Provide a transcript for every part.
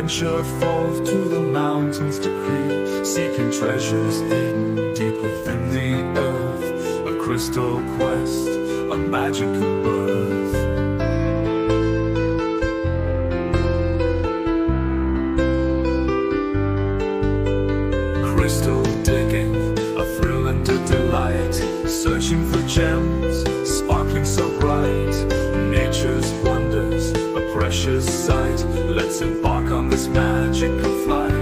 venture forth to the mountains to creep, seeking treasures hidden deep within the earth. A crystal quest, a magical birth. Crystal digging, a thrill and a delight, searching for gems, sparkling so bright. Nature's wonders, a precious sight. Let's embark on this magical flight.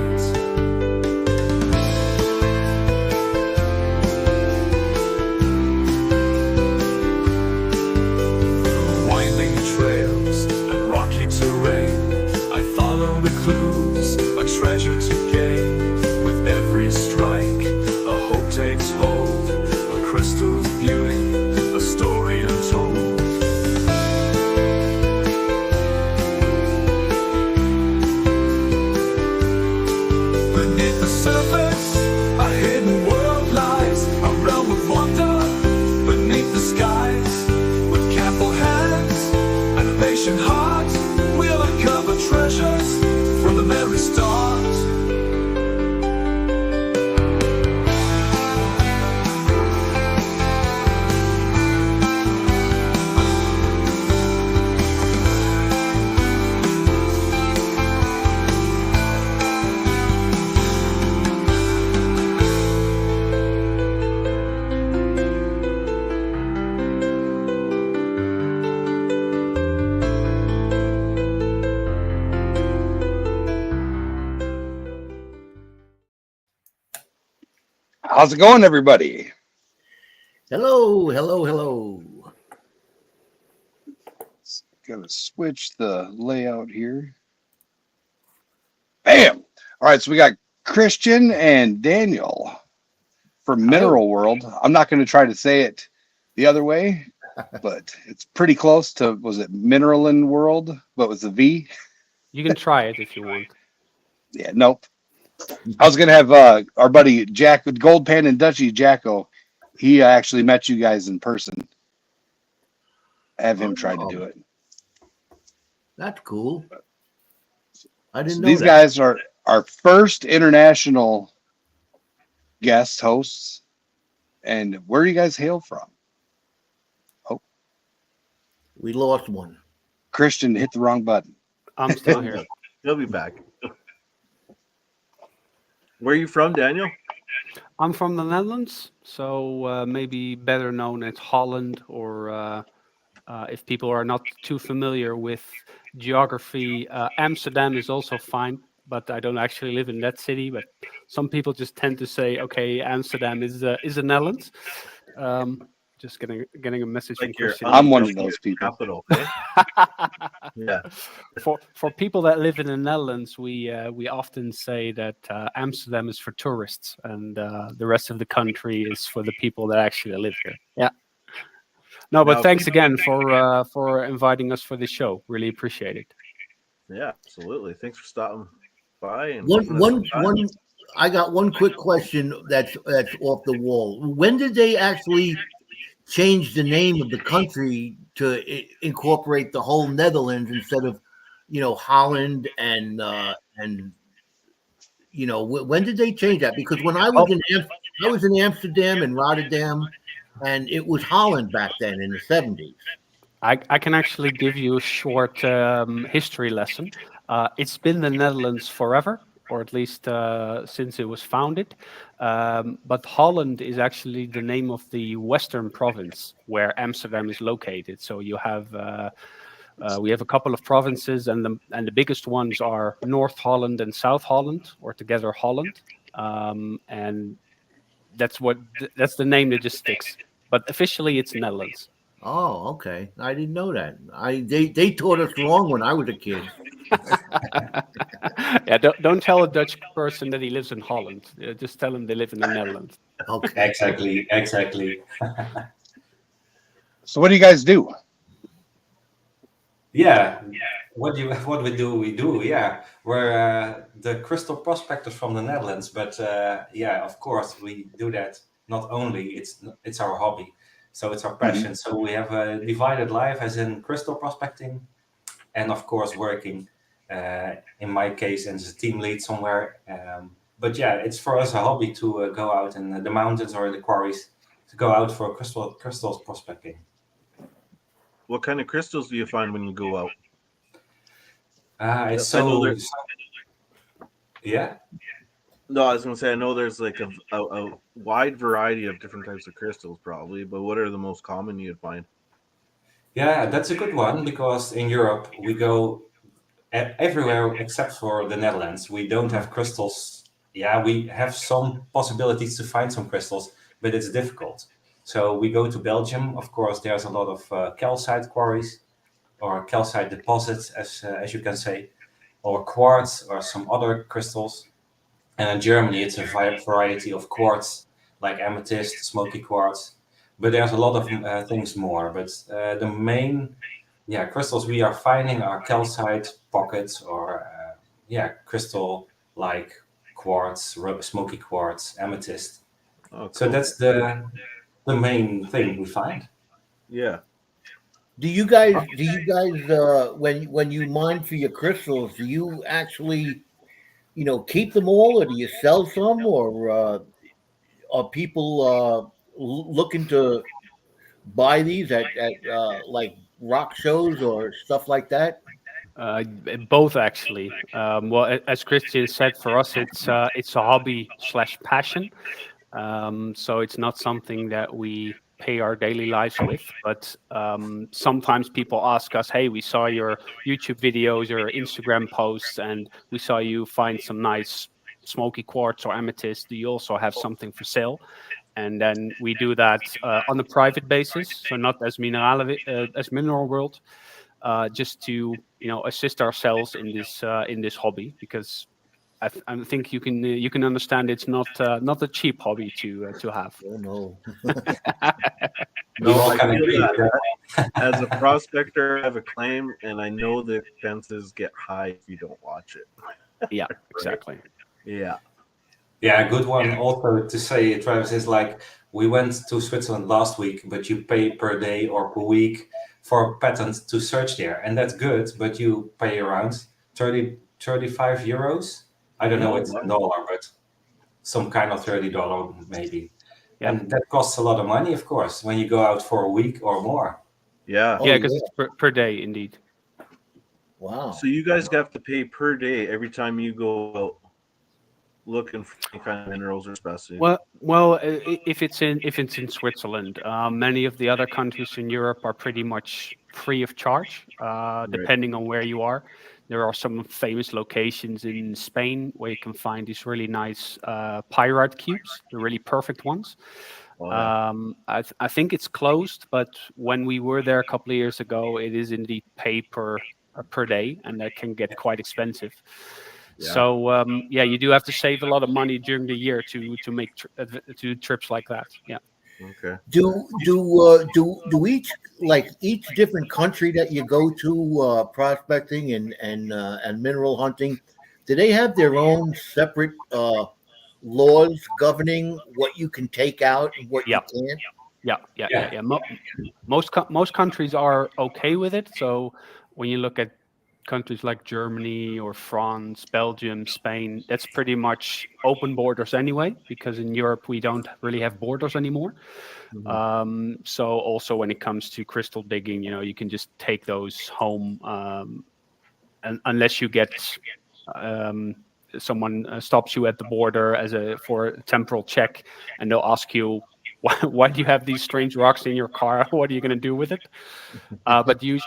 Winding trails and rocky terrain, I follow the clues, a treasure to gain. With every strike, a hope takes hold, a crystal's beauty, a story untold. Beneath the surface, a hidden world lies, a realm of wonder beneath the skies. With careful hands and a patient heart, we'll uncover treasures from the very start. How's it going, everybody? Hello, hello, hello. Gonna switch the layout here. Bam! All right, so we got Christian and Daniel from Mineral World. I'm not going to try to say it the other way, but it's pretty close to, was it Mineralin World, but with a V? You can try it if you want. Yeah, nope. I was going to have our buddy Jack with Goldpan and Dutchy Jacko. He actually met you guys in person. Have him try to do it. That's cool. I didn't know These that. guys are our first international guest hosts. And where do you guys hail from? Oh, We lost one. Christian hit the wrong button. I'm still here. He'll be back. Where are you from, Daniel? I'm from the Netherlands, so maybe better known as Holland, or if people are not too familiar with geography, Amsterdam is also fine, but I don't actually live in that city. But some people just tend to say, okay, Amsterdam is the Netherlands. Just getting a message Like from you're Christian. I'm one of those people. Capital. Eh? Yeah. For people that live in the Netherlands, we often say that Amsterdam is for tourists, and the rest of the country is for the people that actually live here. Yeah. No, but Now, thanks again for inviting us for this show. Really appreciate it. Yeah, absolutely. Thanks for stopping by. And One. I got one quick question that's off the wall. When did they actually change the name of the country to incorporate the whole Netherlands instead of, Holland and when did they change that? Because when I was in Amsterdam and Rotterdam, and it was Holland back then in the 70s. I can actually give you a short history lesson. It's been the Netherlands forever, or at least since it was founded. But Holland is actually the name of the western province where Amsterdam is located. So you have we have a couple of provinces, and the biggest ones are North Holland and South Holland, or together Holland. And that's the name that just sticks. But officially, it's Netherlands. Oh, okay. I didn't know that. They taught us wrong when I was a kid. Yeah, don't tell a Dutch person that he lives in Holland. Just tell him they live in the Netherlands. Okay. Exactly. So what do you guys do? Yeah. What we do. Yeah, we're the crystal prospectors from the Netherlands. But of course, we do that. Not only it's our hobby, so it's our passion. So we have a divided life, as in crystal prospecting, and of course working. In my case, and as a team lead somewhere. But yeah, it's for us a hobby to go out in the mountains or the quarries to go out for crystals prospecting. What kind of crystals do you find when you go out? It's I know so, there's. yeah. No, I was gonna say I know there's like a wide variety of different types of crystals, probably. But what are the most common you'd find? Yeah, that's a good one because in Europe we go everywhere except for the Netherlands. We don't have crystals. Yeah, we have some possibilities to find some crystals, but it's difficult. So we go to Belgium. Of course, there's a lot of calcite quarries or calcite deposits, as you can say, or quartz or some other crystals. And in Germany, it's a variety of quartz, like amethyst, smoky quartz. But there's a lot of things more. But the main, crystals we are finding are calcite pockets or, crystal like quartz, smoky quartz, amethyst. Oh, So cool. that's the main thing we find. Yeah. Do you guys when you mine for your crystals, do you actually keep them all, or do you sell some, or are people looking to buy these at like rock shows or stuff like that? Both actually. Well, as Christian said, for us it's a hobby slash passion. So it's not something that we pay our daily lives with. But sometimes people ask us, "Hey, we saw your YouTube videos or Instagram posts, and we saw you find some nice smoky quartz or amethyst. Do you also have something for sale?" And then we do that on a private basis, so not as Mineral World. Just to assist ourselves in this hobby, because I think you can understand it's not a cheap hobby to have. Oh no. We all I can feel agree. that. As a prospector, I have a claim, and I know the expenses get high if you don't watch it. Yeah, exactly. Yeah. Yeah, a good one also to say, Travis, is like we went to Switzerland last week, but you pay per day or per week for a patent to search there. And that's good, but you pay around 30, 35 euros. I don't know it's in dollar, but some kind of $30 maybe. Yeah. And that costs a lot of money, of course, when you go out for a week or more. Yeah. Oh, Yeah, because yeah. it's per day indeed. Wow. So you guys have to pay per day every time you go out looking for any kind of minerals or specimens. Well, if it's in Switzerland, many of the other countries in Europe are pretty much free of charge, depending on where you are. There are some famous locations in Spain where you can find these really nice pyrite cubes, the really perfect ones. Oh, yeah. I think it's closed, but when we were there a couple of years ago, it is indeed pay per day, and that can get quite expensive. Yeah. So you do have to save a lot of money during the year to make to trips like that. Yeah. Okay. Do each different country that you go to prospecting and mineral hunting, do they have their own separate laws governing what you can take out and what you can't? Yeah. Most countries are okay with it. So when you look at countries like Germany or France, Belgium, Spain, that's pretty much open borders anyway, because in Europe we don't really have borders anymore. Mhm. So also when it comes to crystal digging, you can just take those home, and unless you get someone stops you at the border for a temporal check, and they'll ask you, why do you have these strange rocks in your car? What are you going to do with it? But we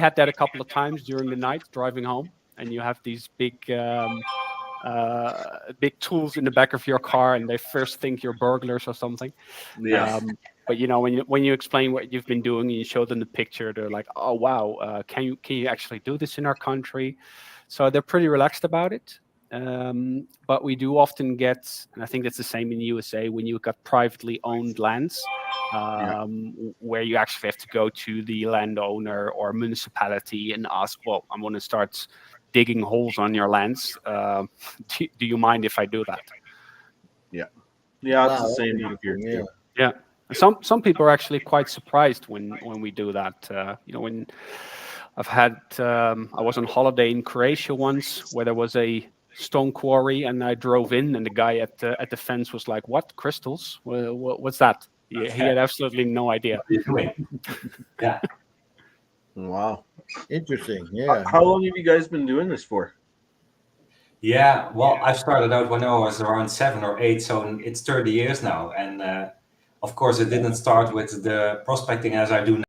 had that a couple of times during the night driving home, and you have these big tools in the back of your car, and they first think you're burglars or something. Yeah. But when you explain what you've been doing and you show them the picture, they're like, "Oh wow, can you actually do this in our country?" So they're pretty relaxed about it. But we do often get, and I think that's the same in the USA, when you got privately owned lands, where you actually have to go to the landowner or municipality and ask, "Well, I want to start digging holes on your lands. Do you mind if I do that?" Yeah. Yeah, it's Wow, the same that's here interesting, too. Yeah. Some people are actually quite surprised when we do that. When I've had I was on holiday in Croatia once where there was a stone quarry, and I drove in, and the guy at the fence was like, "What, crystals? What's that?" He had absolutely no idea. What are you doing? Yeah. Wow. Interesting. Yeah. How long have you guys been doing this for? Yeah, well, I started out when I was around 7 or 8, so it's 30 years now. And of course, it didn't start with the prospecting as I do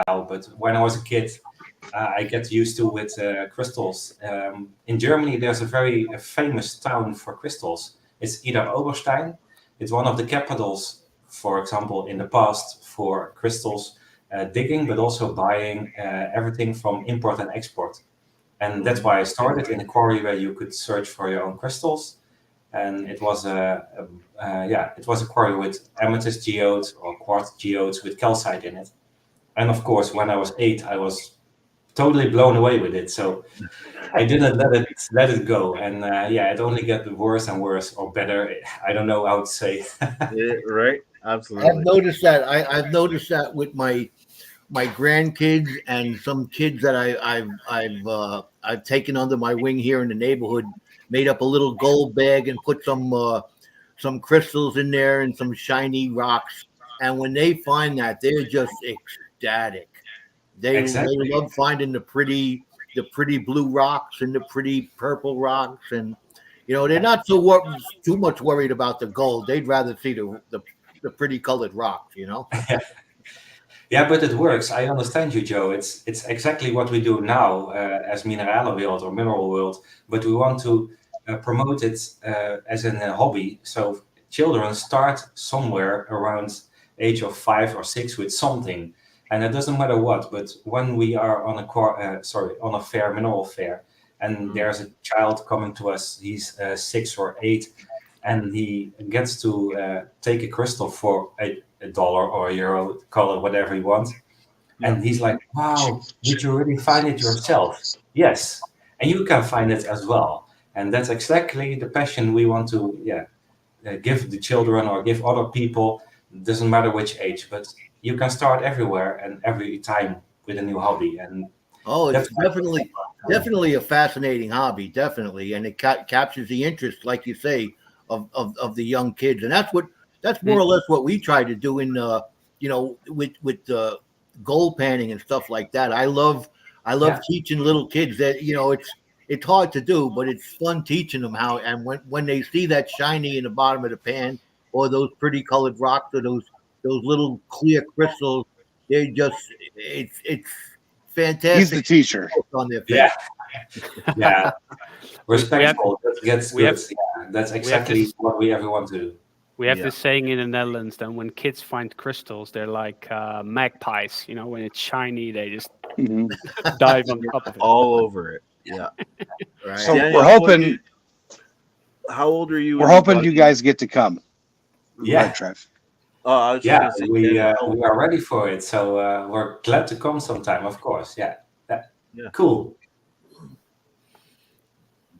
now, but when I was a kid, I get used to with crystals. In Germany, there's a very famous town for crystals. It's ℍ𝕠𝕉𝕚. It's one of the capitals, for example, in the past for crystals digging, but also buying everything from import and export. And that's why I started in a quarry where you could search for your own crystals. And it was it was a quarry with amethyst geodes or quartz geodes with calcite in it. And of course, when I was 8, I was totally blown away with it. So I didn't let it go. And it only got worse and worse, or better. I don't know how to say. Yeah, right. Absolutely. I've noticed that. I've noticed that with my grandkids and some kids that I've taken under my wing here in the neighborhood. Made up a little gold bag and put some crystals in there and some shiny rocks. And when they find that, they're just ecstatic. They Exactly. love finding the pretty blue rocks and the pretty purple rocks, and they're not too much worried about the gold. They'd rather see the pretty colored rocks. Yeah, but it works. I understand you, Joe. It's exactly what we do now as ℓ𝕬𝕝 or Mineral World, but we want to promote it as a hobby. So children start somewhere around age of 5 or 6 with something, and it doesn't matter what. But when we are on a fair, mineral fair, and there's a child coming to us, he's 6 or 8, and he gets to take a crystal for $1 or €1, call it whatever you want. And he's like, wow, did you really find it yourself? Yes. And you can find it as well. And that's exactly the passion we want to give the children or give other people. Doesn't matter which age, but you can start everywhere and every time with a new hobby. And it's definitely a fascinating hobby, definitely. And it captures the interest, like you say, of the young kids. And that's more or less what we try to do in with gold panning and stuff like that. I love teaching little kids that it's hard to do, but it's fun teaching them how. And when they see that shiny in the bottom of the pan, or those pretty colored rocks, or those little clear crystals, it's fantastic. He's the teacher. On their face. Yeah. Respectful. That gets good. That's exactly what we ever want to do. We have this saying in the Netherlands that when kids find crystals, they're like magpies. When it's shiny, they just dive on top of it. All over it. Yeah. Right. So Daniel, we're hoping. How old are you? We're hoping you guys get to come. Yeah. Right, Trev. I was Yeah, gonna say, we Daniel, are ready for it. So we're glad to come sometime, of course. Yeah. Cool.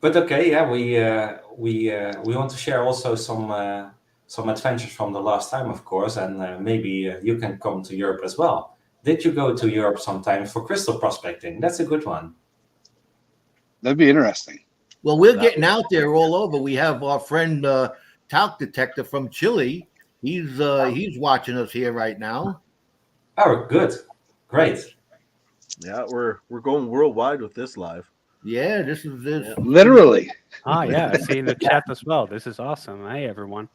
But okay, we want to share also some adventures from the last time, of course, and maybe you can come to Europe as well. Did you go to Europe sometime for crystal prospecting? That's a good one. That'd be interesting. Well, we're getting out there all over. We have our friend Talc Detector from Chile. He's watching us here right now. Oh, good, great. Yeah, we're going worldwide with this live. Yeah, this is this. Yeah. Literally. I see in the chat as well. This is awesome. Hey, everyone.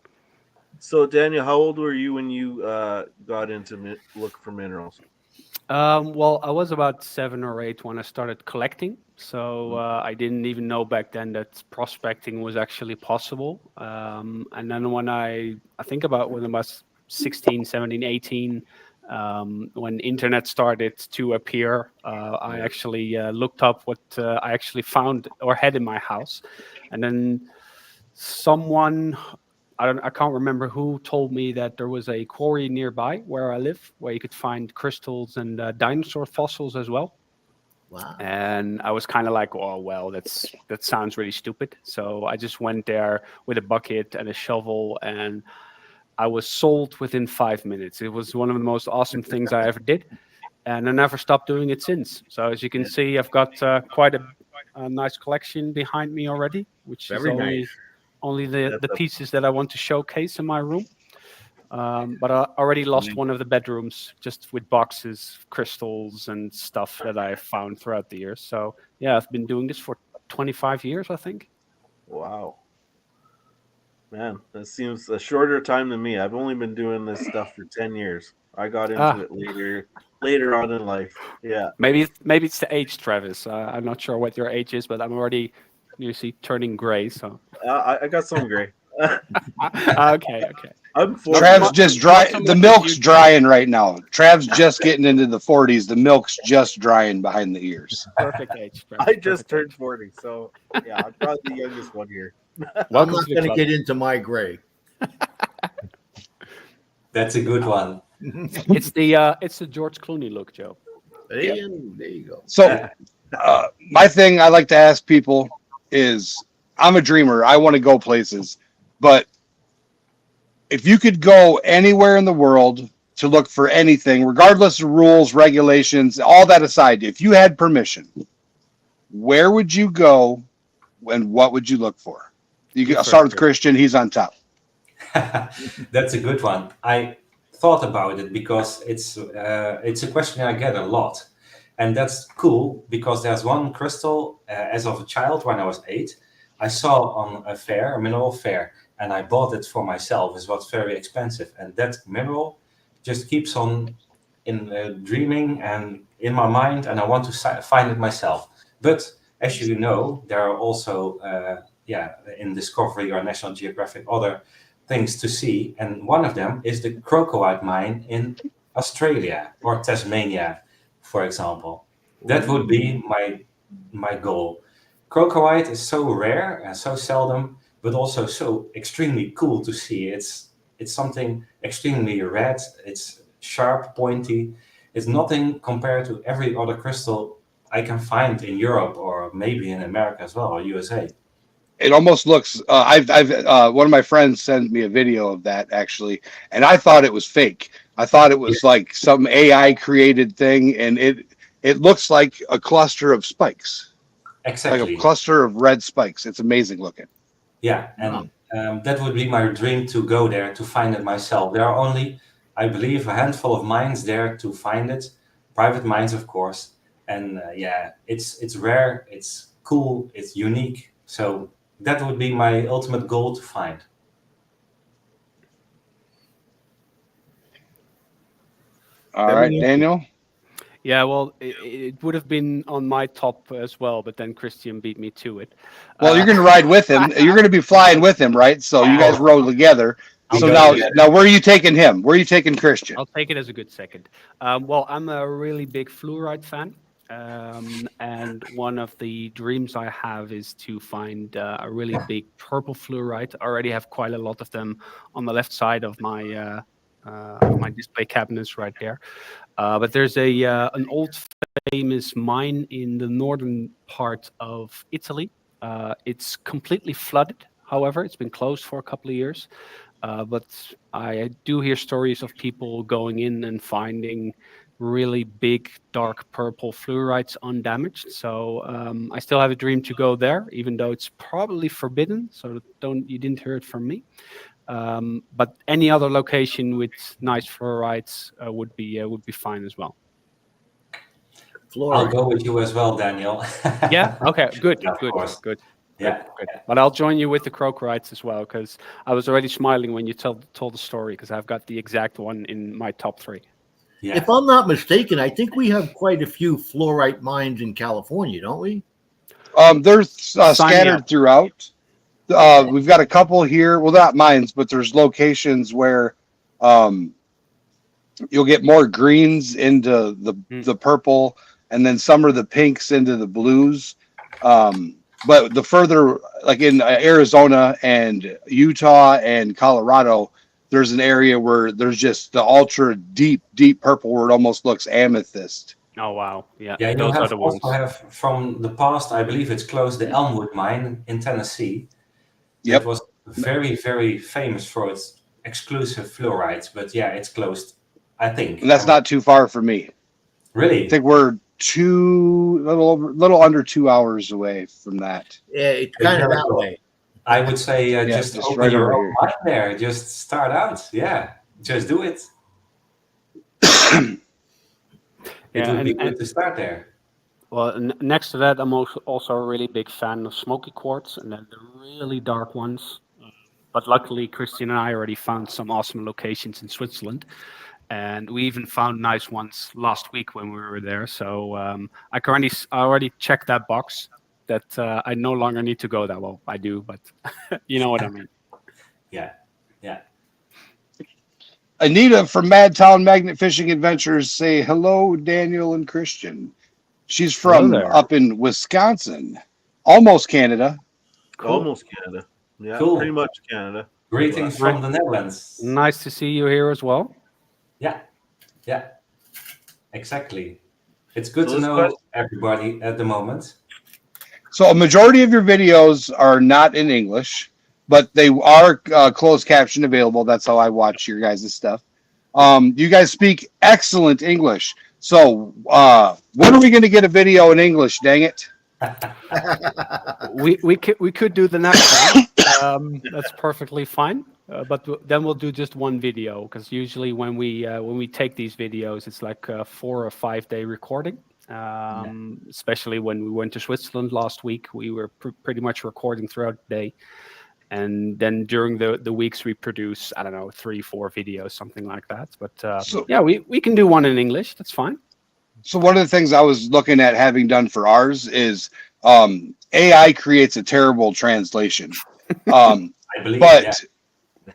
So, Daniel, how old were you when you got into look for minerals? Well, I was about 7 or 8 when I started collecting. So I didn't even know back then that prospecting was actually possible. And then when I think about when I was 16, 17, 18, when internet started to appear, I actually looked up what I actually found or had in my house. And then someone, I can't remember who, told me that there was a quarry nearby where I live, where you could find crystals and dinosaur fossils as well. Wow. And I was kind of like, oh, well, that sounds really stupid. So I just went there with a bucket and a shovel, and I was sold within 5 minutes. It was one of the most awesome things I ever did. and I never stopped doing it since. So as you can see, I've got quite a nice collection behind me already, which is Very nice. only the That's a- pieces that I want to showcase in my room. But I already lost one of the bedrooms just with boxes, crystals, and stuff that I found throughout the years. So yeah, I've been doing this for 25 years, I think. Wow. Man, that seems a shorter time than me. I've only been doing this stuff for 10 years. I got into it later on in life. Yeah. Maybe it's the age, Travis. I'm not sure what your age is, but I'm already, you see, turning gray. So I got some gray. okay. I'm 40. Trav's just dry. not so The much milk's as you- drying right now. Trav's just getting into the 40s. The milk's just drying behind the ears. Perfect age. Travis, I just perfect turned age. 40, so yeah, I'm probably the youngest one here. I'm Welcome not to the going to club. get into my gray. That's a good one. It's the George Clooney look, Joe. There you go. So, my thing I like to ask people is, I'm a dreamer. I want to go places, but if you could go anywhere in the world to look for anything, regardless of rules, regulations, all that aside, if you had permission, where would you go and what would you look for? I'll start with Christian. He's on top. That's a good one. I thought about it because it's a question I get a lot, and that's cool because there's one crystal as of a child when I was 8, I saw on a mineral fair, and I bought it for myself. It was very expensive, and that mineral just keeps on in dreaming and in my mind, and I want to find it myself. But as you know, there are also in Discovery or National Geographic other things to see, and one of them is the crocodile mine in Australia or Tasmania, for example. That would be my goal. Crocodile is so rare and so seldom, but also so extremely cool to see. It's something extremely red. It's sharp, pointy. It's nothing compared to every other crystal I can find in Europe or maybe in America as well, or USA. It almost looks. I've one of my friends sent me a video of that actually, and I thought it was fake. I thought it was like some AI created thing, and it looks like a cluster of spikes, Exactly. like a cluster of red spikes. It's amazing looking. Yeah, and that would be my dream to go there to find it myself. There are only, I believe, a handful of mines there to find it, private mines, of course. And it's rare, it's cool, it's unique. So that would be my ultimate goal to find. All right, Daniel. Yeah, well, it would have been on my top as well, but then Christian beat me to it. Well, you're going to ride with him. You're going to be flying with him, right? So you guys rode together. So now, where are you taking him? Where are you taking Christian? I'll take it as a good second. Well, I'm a really big fluorite fan. And one of the dreams I have is to find a really big purple fluorite. I already have quite a lot of them on the left side of my display cabinets right there. But there's an old famous mine in the northern part of Italy. It's completely flooded. However, it's been closed for a couple of years. But I do hear stories of people going in and finding really big, dark purple fluorites undamaged. So I still have a dream to go there, even though it's probably forbidden. So you didn't hear it from me. But any other location with nice fluorites would be fine as well. I'll go with you as well, Daniel. Yeah. Okay. Good. Yeah, Good. Yeah. Good. But I'll join you with the crocodiles as well, because I was already smiling when you told the story, because I've got the exact one in my top 3. Yeah. If I'm not mistaken, I think we have quite a few fluorite mines in California, don't we? There's scattered throughout. We've got a couple here. Well, not mines, but there's locations where you'll get more greens into the purple, and then some are the pinks into the blues. But the further, like in Arizona and Utah and Colorado, there's an area where there's just the ultra deep purple where it almost looks amethyst. Oh, wow. Yeah, Yeah, those are the ones. Also have from the past, I believe it's closed, the Elmwood mine in Tennessee. Yep. It was very, very famous for its exclusive fluorides, but yeah, it's closed, I think. And that's not too far from me. Really? I think we're little under 2 hours away from that. Yeah, it's kind of that way. I would say Yeah, just just open right your over own here. mind there. Just start out. Yeah, just do it. It would be good to start there. Well, next to that, I'm also a really big fan of smoky quartz, and then the really dark ones. But luckily, Christian and I already found some awesome locations in Switzerland, and we even found nice ones last week when we were there. So I already checked that box that I no longer need to go that well. I do, but you know what I mean. Yeah, yeah. Anita from Madtown Magnet Fishing Adventures say hello, Daniel and Christian. She's from up in Wisconsin, almost Canada. Cool. Almost Canada. Yeah, Cool. pretty much Canada. Greetings from the Netherlands. Nice to see you here as well. Yeah, yeah, exactly. It's good to know everybody at the moment. So a majority of your videos are not in English, but they are closed caption available. That's how I watch your guys' stuff. You guys speak excellent English. So when are we going to get a video in English? Dang it! we could do the next one. That's perfectly fine. But then we'll do just one video, because usually when we take these videos, it's like a 4 or 5 day recording. Especially when we went to Switzerland last week, we were pretty much recording throughout the day, and then during the weeks we produce, I don't know, 3-4 videos, something like that. But yeah, we can do one in English. That's fine. So one of the things I was looking at having done for ours is AI creates a terrible translation. I believe, but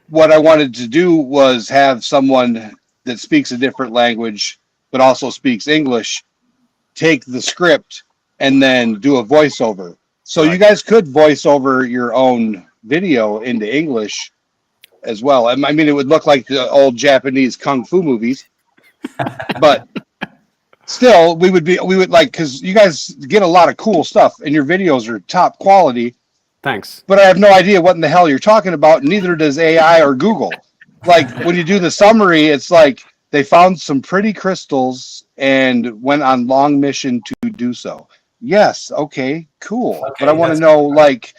what I wanted to do was have someone that speaks a different language but also speaks English take the script and then do a voiceover. So you guys could voice over your own video into English as well. I mean, it would look like the old Japanese kung fu movies, but still, we would like, because you guys get a lot of cool stuff and your videos are top quality. Thanks. But I have no idea what in the hell you're talking about. Neither does AI or Google. Like when you do the summary, it's like they found some pretty crystals and went on long mission to do so. Yes. Okay, cool. Okay, but I want to know, like,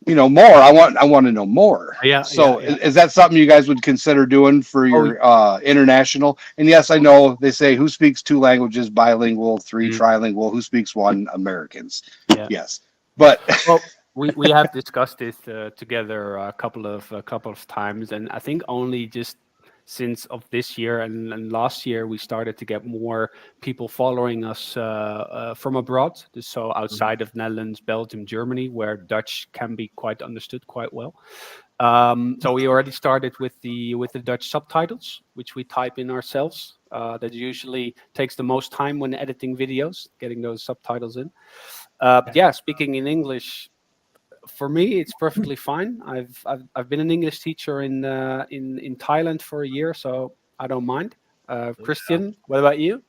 more. I want to know more. Yeah. So is that something you guys would consider doing for your international? And yes, I know they say who speaks 2 languages, bilingual, 3 trilingual, who speaks 1, Americans. Yeah. Yes. But well, we have discussed this together a couple of times, and I think only just since of this year and last year we started to get more people following us from abroad, so outside of Netherlands, Belgium, Germany, where Dutch can be quite understood quite well. So we already started with the Dutch subtitles, which we type in ourselves. That usually takes the most time when editing videos, getting those subtitles in. But yeah, speaking in English, for me, it's perfectly fine. I've been an English teacher in Thailand for a year, so I don't mind. Christian, what about you?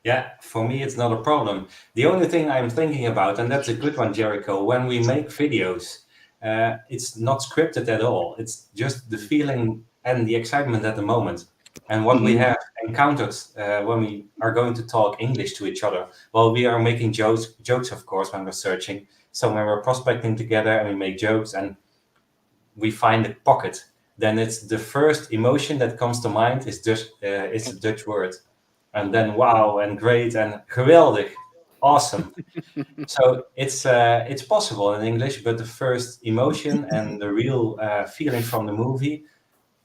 Yeah, for me, it's not a problem. The only thing I'm thinking about, and that's a good one, Jericho, when we make videos, it's not scripted at all. It's just the feeling and the excitement at the moment. And what we have encountered when we are going to talk English to each other, well, we are making jokes, of course, when we're searching. So when we're prospecting together and we make jokes and we find a pocket, then it's the first emotion that comes to mind is just it's a Dutch word. And then wow and great and geweldig, awesome. So it's possible in English, but the first emotion and the real feeling from the movie,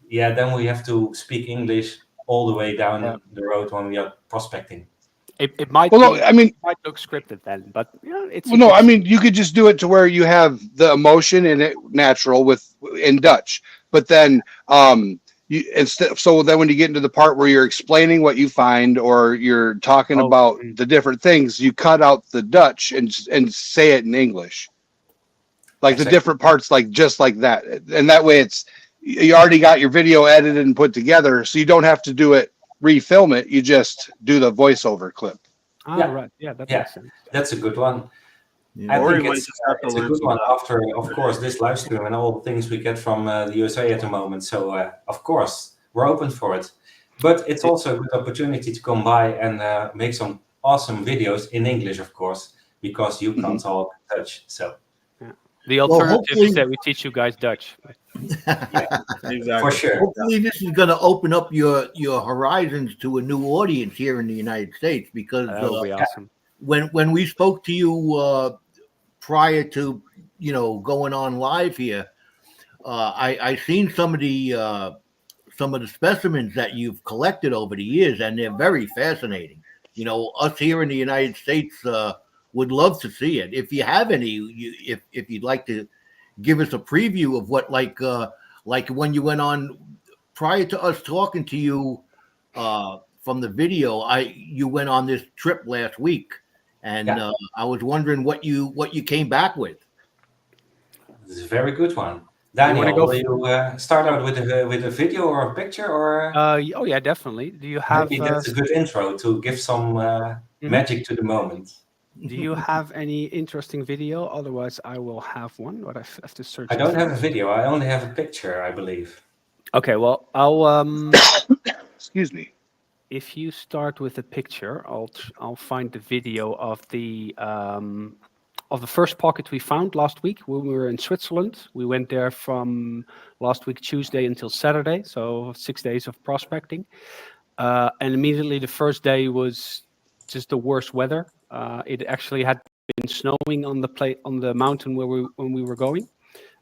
then we have to speak English all the way down the road when we are prospecting. It might might look scripted then, but it's I mean, you could just do it to where you have the emotion in it natural in Dutch, but then so then when you get into the part where you're explaining what you find or you're talking about the different things, you cut out the Dutch and say it in English, like the different parts, like just like that, and that way you already got your video edited and put together, so you don't have to do it. Refilm it, you just do the voiceover clip. Right. Yeah, that makes sense. That's a good one. Yeah, I think it's a good one after, of course, this live stream and all the things we get from the USA at the moment. So, of course, we're open for it. But it's also a good opportunity to come by and make some awesome videos in English, of course, because you can't talk Dutch. So The alternative is that we teach you guys Dutch. Exactly. for sure. Hopefully, this is going to open up your horizons to a new audience here in the United States, because That would be awesome. when we spoke to you prior to going on live here, I seen some of the specimens that you've collected over the years, and they're very fascinating. Us here in the United States would love to see it. If you have any, if you'd like to give us a preview of what, like when you went on prior to us talking to you from the video, you went on this trip last week, and I was wondering what you came back with. This is a very good one. Daniel, will you start out with a video or a picture, or? Oh yeah, definitely. Do you have? Maybe that's a good intro to give some magic to the moment. Do you have any interesting video? Otherwise, I will have one. But I have to search. I don't have a video. I only have a picture, I believe. Okay, well, I'll Excuse me. If you start with a picture, I'll find the video of the first pocket we found last week when we were in Switzerland. We went there from last week Tuesday until Saturday, so 6 days of prospecting. And immediately the first day was just the worst weather. It actually had been snowing on the mountain when we were going,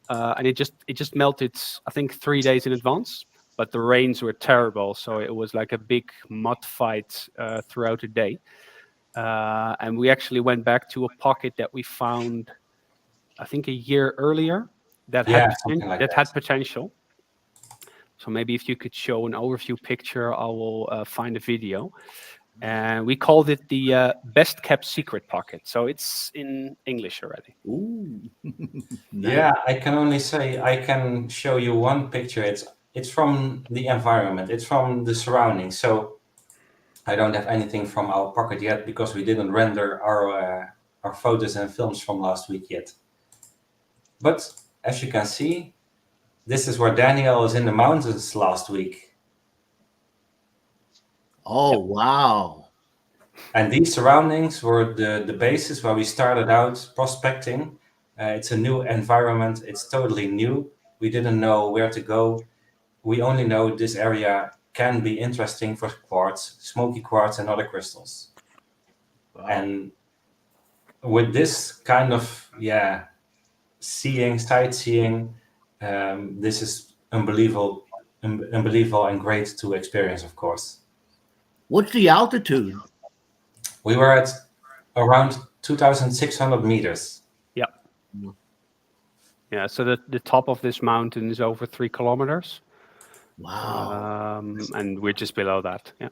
and it just melted, I think, 3 days in advance. But the rains were terrible, so it was like a big mud fight throughout the day. And we actually went back to a pocket that we found, I think, a year earlier that had potential. So maybe if you could show an overview picture, I will find a video. And we called it the best kept secret pocket. So it's in English already. Ooh. Yeah, I can only say I can show you one picture. It's from the environment. It's from the surroundings. So I don't have anything from our pocket yet because we didn't render our photos and films from last week yet. But as you can see, this is where Daniel was in the mountains last week. Oh, wow. And these surroundings were the basis where we started out prospecting. It's a new environment. It's totally new. We didn't know where to go. We only know this area can be interesting for quartz, smoky quartz, and other crystals. Wow. And with this kind of sightseeing, this is unbelievable and great to experience, of course. What's the altitude? We were at around 2,600 meters. Yeah. Yeah, so the top of this mountain is over 3 kilometers. Wow. And we're just below that. Yeah.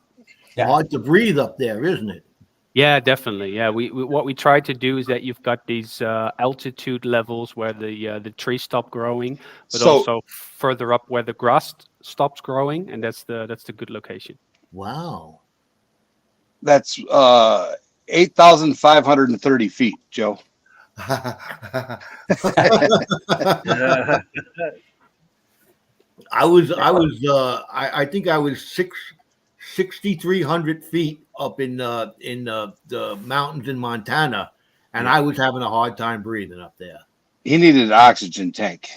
Hard to breathe up there, isn't it? Yeah, definitely. Yeah, what we try to do is that you've got these altitude levels where the trees stop growing, but also further up where the grass stops growing, and that's the good location. Wow. That's 8,530 feet, Joe. I think I was 6,300 feet up in the mountains in Montana, and I was having a hard time breathing up there. He needed an oxygen tank.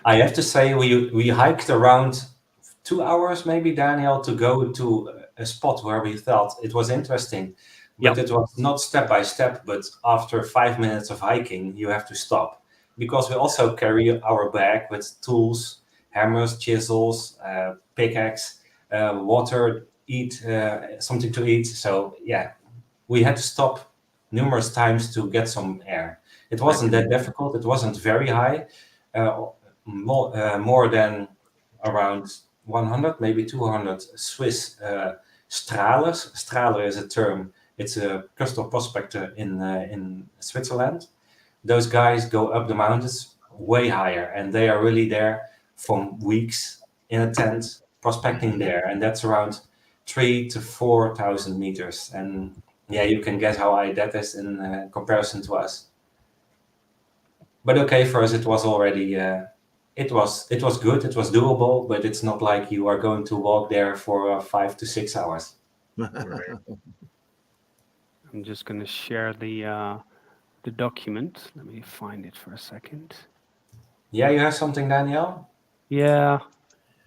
I have to say, we hiked around 2 hours, maybe, Daniel, to go to a spot where we thought it was interesting. But it was not step by step, but after 5 minutes of hiking, you have to stop. Because we also carry our bag with tools, hammers, chisels, pickaxe, water, something to eat. So, we had to stop numerous times to get some air. It wasn't that difficult. It wasn't very high. More than around 100, maybe 200 Swiss stralers. Straler is a term. It's a crystal prospector in Switzerland. Those guys go up the mountains way higher, and they are really there for weeks in a tent prospecting there, and that's around 3,000 to 4,000 meters. And you can guess how high that is in comparison to us. But okay, for us it was already it was good. It was doable, but it's not like you are going to walk there for 5 to 6 hours. Right. I'm just going to share the document. Let me find it for a second. Yeah, you have something, Daniel? Yeah.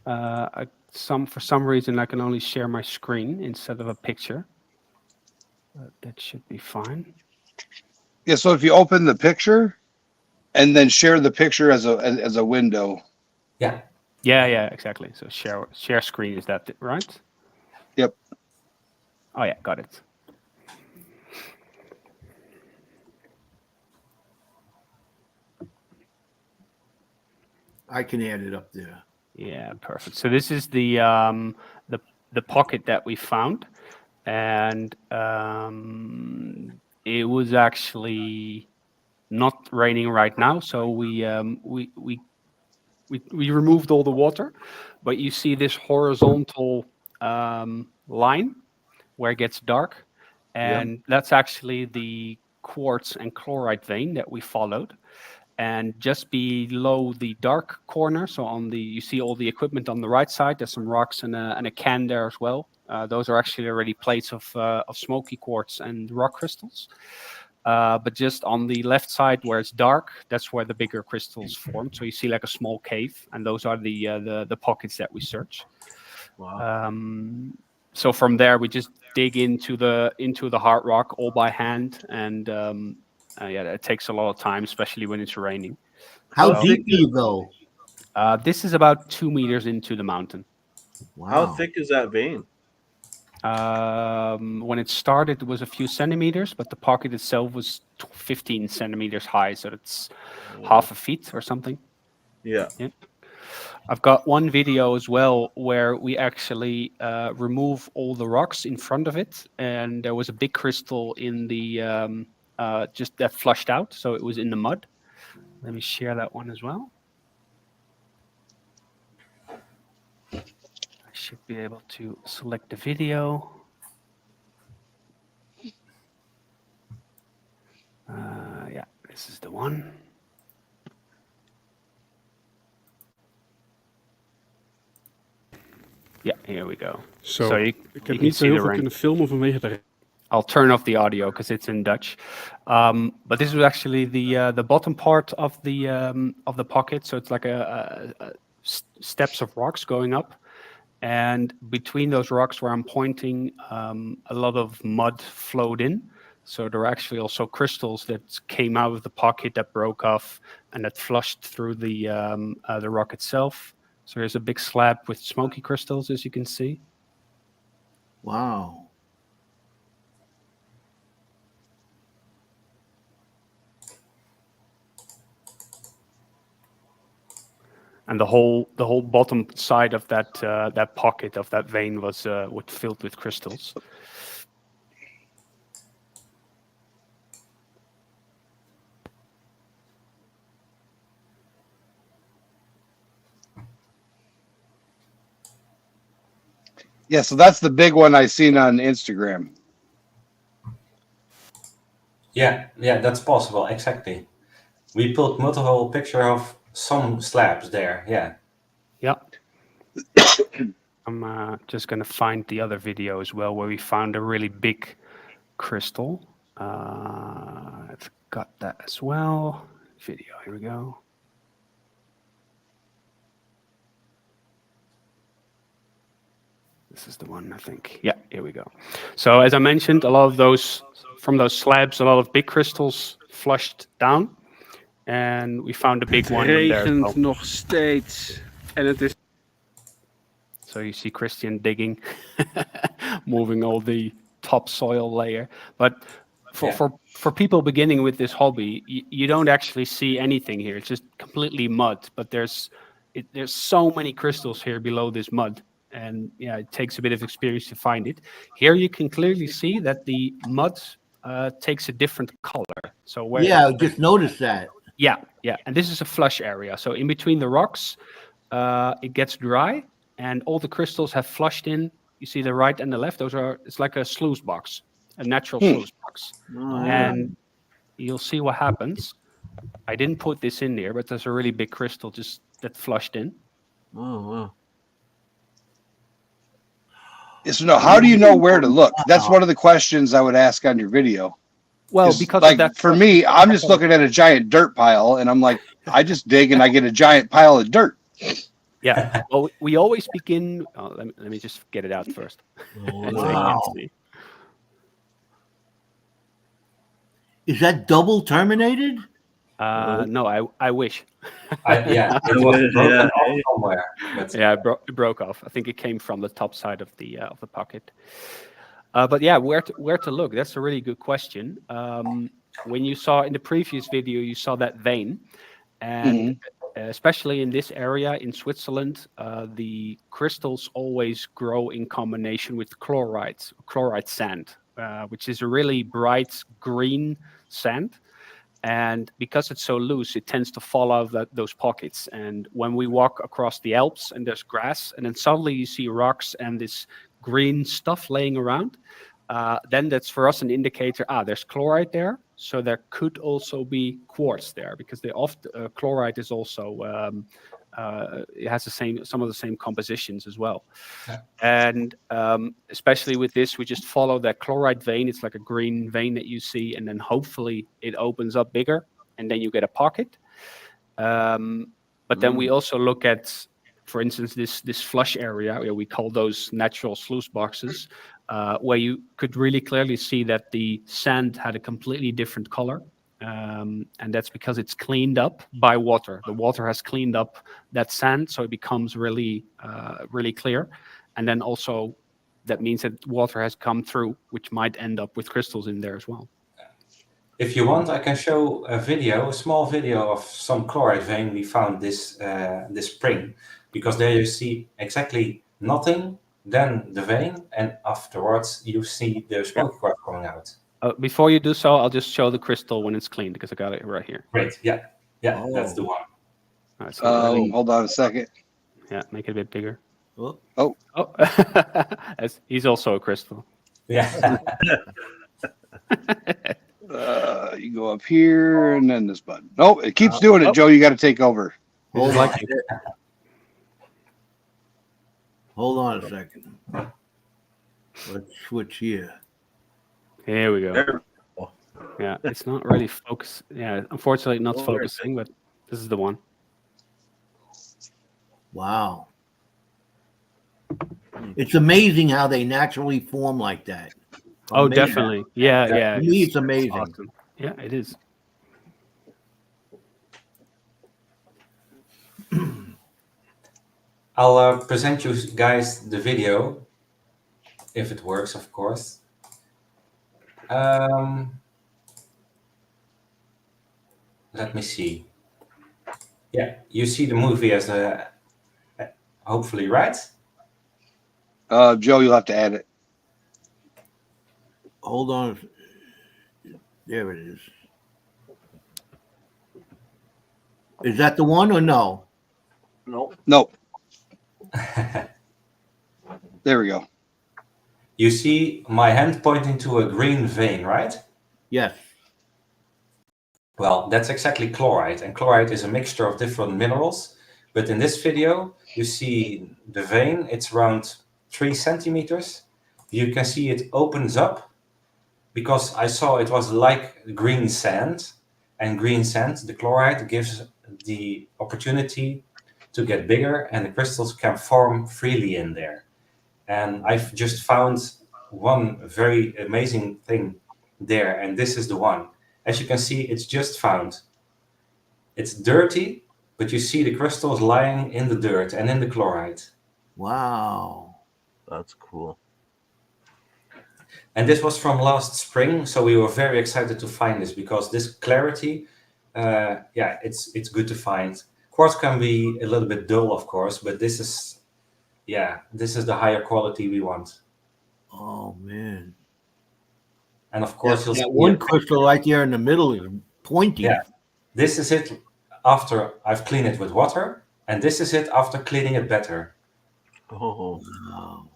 For some reason, I can only share my screen instead of a picture. That should be fine. Yeah, so if you open the picture and then share the picture as a window. Yeah. Yeah, exactly. So share screen, is that right? Yep. Oh yeah, got it. I can add it up there. Yeah, perfect. So this is the pocket that we found, and it was actually not raining right now, so we removed all the water, but you see this horizontal line where it gets dark, and that's actually the quartz and chloride vein that we followed. And just below the dark corner, so you see all the equipment on the right side. There's some rocks and a can there as well. Those are actually already plates of smoky quartz and rock crystals. But just on the left side where it's dark, that's where the bigger crystals form. So you see like a small cave, and those are the pockets that we search. Wow. So from there, we just dig into the hard rock all by hand, and it takes a lot of time, especially when it's raining. How So- deep do you go? This is about 2 meters into the mountain. Wow. How thick is that vein? When it started, it was a few centimeters, but the pocket itself was 15 centimeters high, so it's half a feet or something. Yeah. I've got one video as well where we actually remove all the rocks in front of it, and there was a big crystal in the just that flushed out, so it was in the mud. Let me share that one as well. I should be able to select the video. Yeah, this is the one. Yeah, here we go. Zo, you ik can heb niet zo see heel the veel rain. kunnen filmen vanwege de... I'll turn off the audio because it's in Dutch. But this was actually the bottom part of the pocket. So it's like steps of rocks going up, and between those rocks where I'm pointing, a lot of mud flowed in. So there are actually also crystals that came out of the pocket that broke off and that flushed through the rock itself. So there's a big slab with smoky crystals, as you can see. Wow. And the whole bottom side of that pocket of that vein was filled with crystals. Yeah, so that's the big one I seen on Instagram. Yeah, that's possible. Exactly. We put multiple picture of some slabs there. Yeah. Yeah. I'm just going to find the other video as well where we found a really big crystal. I've got that as well. Video, here we go. This is the one, I think. Yeah, here we go. So as I mentioned, a lot of those, from those slabs, a lot of big crystals flushed down. And we found a big Het one in there as regent well. nog steeds. En het is... So you see Christian digging, moving all the topsoil layer. But for people beginning with this hobby, you don't actually see anything here. It's just completely mud. But there's so many crystals here below this mud. And yeah, it takes a bit of experience to find it. Here you can clearly see that the mud takes a different color. So where I just noticed that. Yeah. And this is a flush area. So in between the rocks, it gets dry and all the crystals have flushed in. You see the right and the left. It's like a sluice box, a natural sluice box. And you'll see what happens. I didn't put this in there, but there's a really big crystal just that flushed in. Oh, wow. So no, how do you know where to look? That's one of the questions I would ask on your video. Well, Is, because like of that. for me, I'm just looking at a giant dirt pile, and I'm like, I just dig and I get a giant pile of dirt. Yeah. Well, we always begin. Oh, let me just get it out first. Oh, So you can wow. see. Is that double terminated? No, I wish. Yeah, it was broken off somewhere. But Yeah, it broke off. I think it came from the top side of the pocket. But yeah, where to look? That's a really good question. When you saw in the previous video, you saw that vein, and especially in this area in Switzerland, the crystals always grow in combination with chloride sand, which is a really bright green sand. And because it's so loose, it tends to follow those pockets. And when we walk across the Alps and there's grass, and then suddenly you see rocks and this green stuff laying around, then that's for us an indicator. There's chloride there, so there could also be quartz there, because they often chloride is also it has some of the same compositions as well. Yeah. And especially with this, we just follow that chloride vein. It's like a green vein that you see, and then hopefully it opens up bigger, and then you get a pocket. But then we also look at, for instance, this flush area. We call those natural sluice boxes, where you could really clearly see that the sand had a completely different color. And that's because it's cleaned up by water. The water has cleaned up that sand, so it becomes really, really clear. And then also that means that water has come through, which might end up with crystals in there as well. if you want, I can show a small video of some chloride vein we found this spring, because there you see exactly nothing, then the vein, and afterwards you see the smoky quartz coming out. Before you do so, I'll just show the crystal when it's clean, because I got it right here. Great, yeah, that's the one. All right, so Hold on a second. yeah, make it a bit bigger. Oh. He's also a crystal. Yeah. You go up here and then this button. Oh, it keeps doing it, Joe. You got to take over. Hold on. Hold on a second. Let's switch here. Here we go. Yeah, it's not really focus. Yeah, unfortunately, not focusing, but this is the one. Wow. It's amazing how they naturally form like that. Oh, Amazing. definitely. Yeah. To me, it's amazing. Awesome. Yeah, it is. I'll present you guys the video, if it works, of course. Let me see. Yeah, you see the movie as hopefully, right? Joe, you'll have to add it. Hold on. There it is. Is that the one or no? Nope. There we go. You see my hand pointing to a green vein, right? Yes. Well, that's exactly chloride, and chloride is a mixture of different minerals. But in this video, you see the vein, it's around 3 centimeters. You can see it opens up, because I saw it was like green sand, and green sand, the chloride, gives the opportunity to get bigger, and the crystals can form freely in there. And I've just found one very amazing thing there, and this is the one. As you can see, it's just found. It's dirty, but you see the crystals lying in the dirt and in the chloride. Wow. That's cool. And this was from last spring, so we were very excited to find this, because this clarity, it's good to find. Quartz can be a little bit dull, of course, but this is the higher quality we want. Oh, man. And of course, you'll see one crystal right there in the middle is pointy. Yeah, this is it after I've cleaned it with water, and this is it after cleaning it better. Oh. Wow.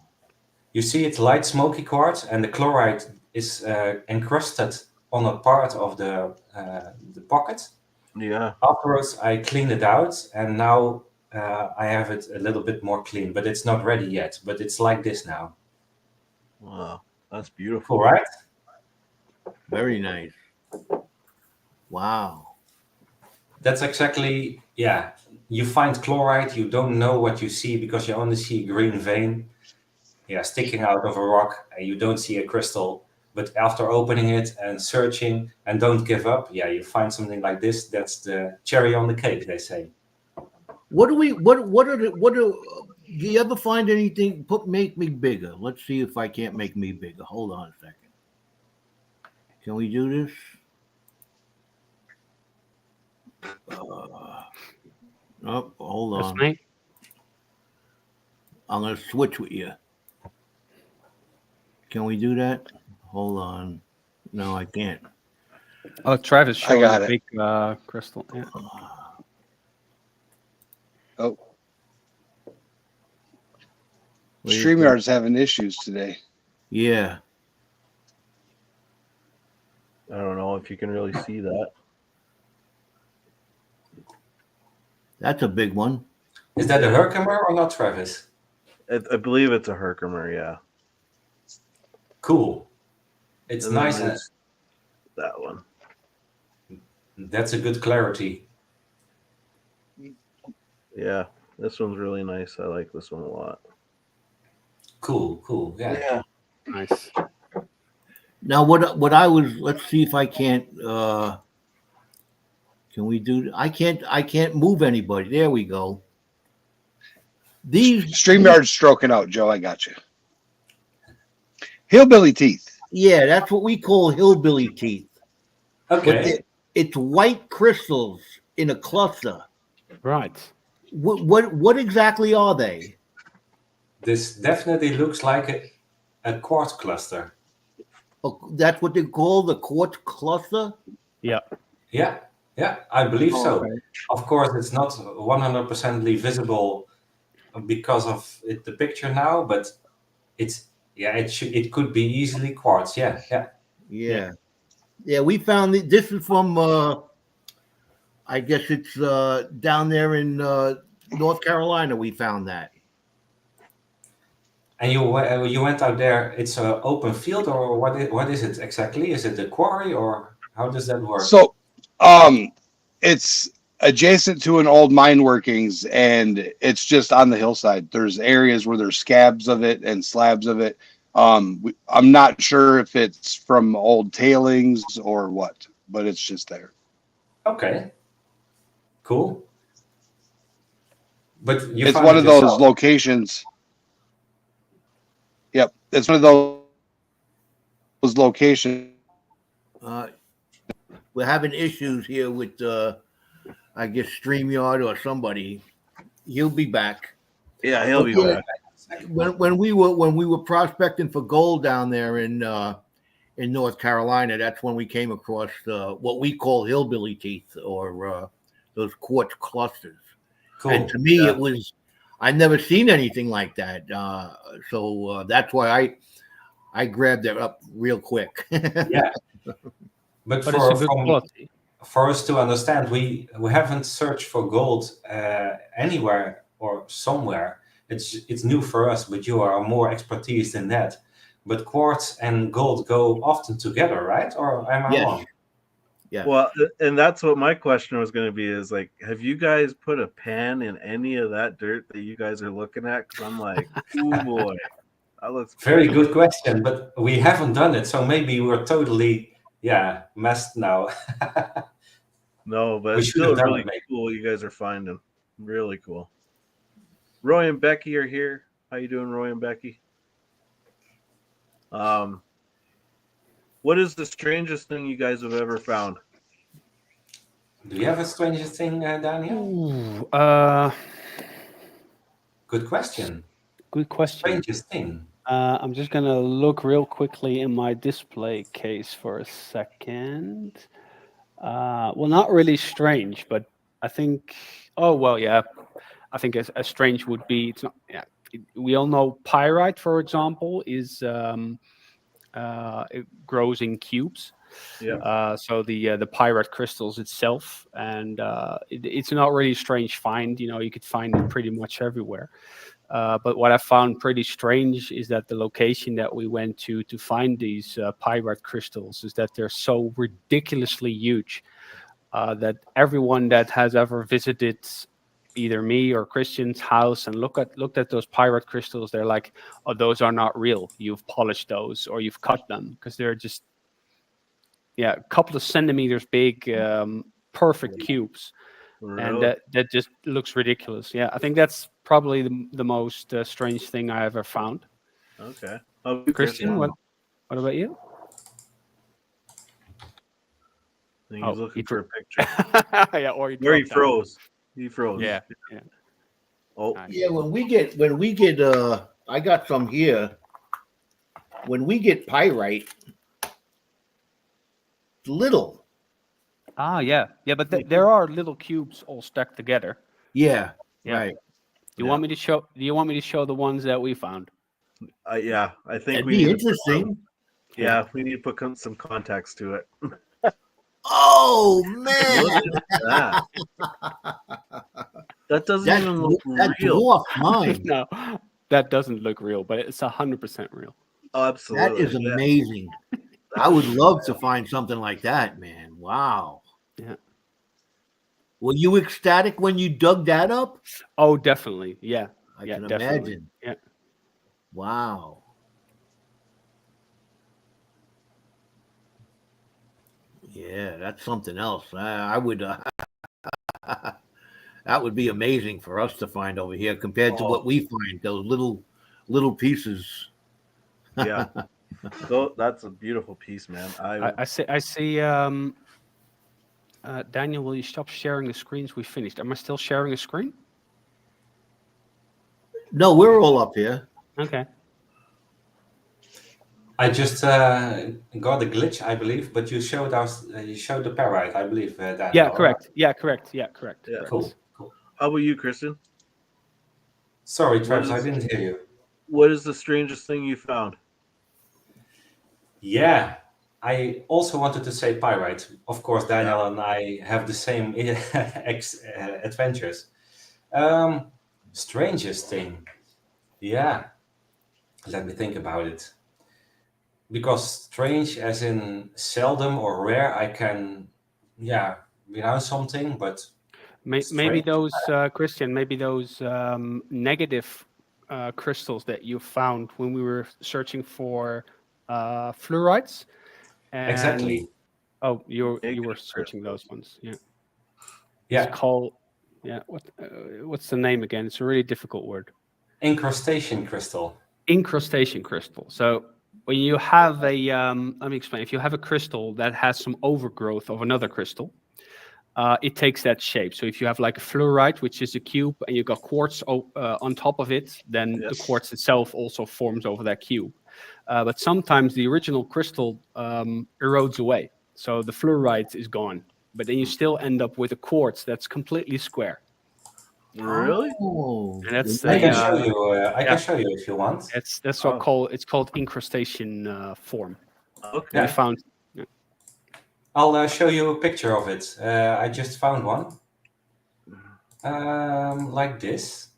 You see it's light smoky quartz, and the chloride is encrusted on a part of the pocket. Yeah. Afterwards, I cleaned it out, and now I have it a little bit more clean, but it's not ready yet. But it's like this now. Wow, that's beautiful. Cool, right? Very nice. Wow. That's exactly, yeah. You find chloride, you don't know what you see because you only see a green vein, yeah, sticking out of a rock, and you don't see a crystal. But after opening it and searching and don't give up, yeah, you find something like this. That's the cherry on the cake, they say. What do you ever find anything? Make me bigger. Let's see if I can't make me bigger. Hold on a second. Can we do this? Oh, hold That's on. me. I'm gonna switch with you. Can we do that? Hold on. No, I can't. Oh, Travis showing got a it. big crystal. Yeah. Oh, Where you StreamYard's having issues today. Yeah. I don't know if you can really see that. That's a big one. Is that a Herkimer or not, Travis? I believe it's a Herkimer, yeah. Cool. It's And then nice. there's that one. That's a good clarity. Yeah, this one's really nice. I like this one a lot. Cool, cool. Yeah. Nice. Now, what I was, let's see if I can't. Can we do? I can't move anybody. There we go. These StreamYard's stroking out, Joe. I got you. Hillbilly teeth. Yeah, that's what we call hillbilly teeth. But Okay. it's white crystals in a cluster. Right. What exactly are they? This definitely looks like a quartz cluster. Oh, that's what they call the quartz cluster? Yeah. Yeah, yeah, I believe so. Okay. Of course, it's not 100% visible because of the picture now, but it's it could be easily quartz. Yeah, yeah. Yeah, we found this is from I guess it's down there in North Carolina. We found that. And you went out there. It's an open field, or what is it exactly? Is it a quarry, or how does that work? So, it's adjacent to an old mine workings, and it's just on the hillside. There's areas where there's scabs of it and slabs of it. I'm not sure if it's from old tailings or what, but it's just there. Okay, cool. But you It's found one it of those yourself. locations. Yep, it's one of those locations. We're having issues here with I guess StreamYard or somebody. He'll be back. Yeah, he'll be Yeah. back. When we were prospecting for gold down there in North Carolina, that's when we came across what we call hillbilly teeth or those quartz clusters. Cool. And to me, it was I never seen anything like that. So that's why I grabbed it up real quick. Yeah. But But it's a good quality. for us to understand, we haven't searched for gold anywhere or somewhere. It's new for us, but you are more expertise in that. But quartz and gold go often together, right? Or am I Yes. wrong? Yeah. Well, and that's what my question was going to be is like, have you guys put a pan in any of that dirt that you guys are looking at? Because I'm like, oh boy, that looks Very good question, but we haven't done it, so maybe we're totally messed now. No, but We it's should have still done really it, maybe. cool what you guys are finding. Really cool. Roy and Becky are here. How you doing, Roy and Becky? What is the strangest thing you guys have ever found? Do you have a strangest thing, Daniel? Ooh, Good question. good question. Strangest thing. I'm just gonna look real quickly in my display case for a second. Well, not really strange, but I think. Oh well, yeah. I think a strange would be. It's not. Yeah. We all know pyrite, for example, is it grows in cubes. Yeah. So the pyrite crystals itself, and it's not really a strange find. You could find it pretty much everywhere. But what I found pretty strange is that the location that we went to find these pyrite crystals is that they're so ridiculously huge that everyone that has ever visited either me or Christian's house and looked at those pyrite crystals, they're like, oh, those are not real. You've polished those or you've cut them, because they're just a couple of centimeters big, perfect cubes. And Really? that just looks ridiculous. Yeah, I think that's probably the most strange thing I ever found. Okay. How about you, Christian, what about you? I think he's looking for a picture. Yeah, or he Where he dropped down. froze. He froze. Yeah. Oh, Nice. Yeah, when we get I got some here. When we get pyrite, it's little. Yeah, but there are little cubes all stacked together. Yeah, Yeah. right. Do you want me to show the ones that we found? yeah. I think That'd we be need interesting. we need to put some context to it. Oh Look man, at that. That doesn't even look that real. dwarfs mine. No, that doesn't look real, but it's 100% real. Absolutely. That is amazing. I would love to find something like that, man. Wow. Yeah. Were you ecstatic when you dug that up? Oh, definitely. Yeah. I Yeah, can definitely. imagine. Yeah. Wow. Yeah, that's something else. I would. That would be amazing for us to find over here compared to what we find. Those little pieces. Yeah. So that's a beautiful piece, man. I see. Daniel, will you stop sharing the screens? We finished. Am I still sharing a screen? No, we're all up here. Okay. I just got a glitch, I believe, but you showed us. You showed the pyrite, I believe. Daniel. Yeah, correct. Yeah, correct. Yeah, correct. Yeah. Correct. Cool. How about you, Kristen? Sorry, Travis, I didn't hear you. What is the strangest thing you found? Yeah, I also wanted to say pyrite. Of course, Daniel and I have the same adventures. Strangest thing. Yeah, let me think about it. Because strange as in seldom or rare, I can, renounce something, but Maybe strange. those, Christian, maybe those negative crystals that you found when we were searching for fluorides. And, Exactly. Oh, you Negative were searching those ones. Yeah. Yeah, It's called. Yeah. What's the name again? It's a really difficult word. incrustation crystal. Incrustation crystal. So when you have a, let me explain. If you have a crystal that has some overgrowth of another crystal, it takes that shape. So if you have like a fluoride, which is a cube, and you got quartz on top of it, then the quartz itself also forms over that cube. But sometimes the original crystal erodes away. So the fluoride is gone. But then you still end up with a quartz that's completely square. Really? Oh, And that's I can the, show you. I can show you if you want. that's what it's called incrustation form. Okay. We found. I'll show you a picture of it. I just found one. Like this.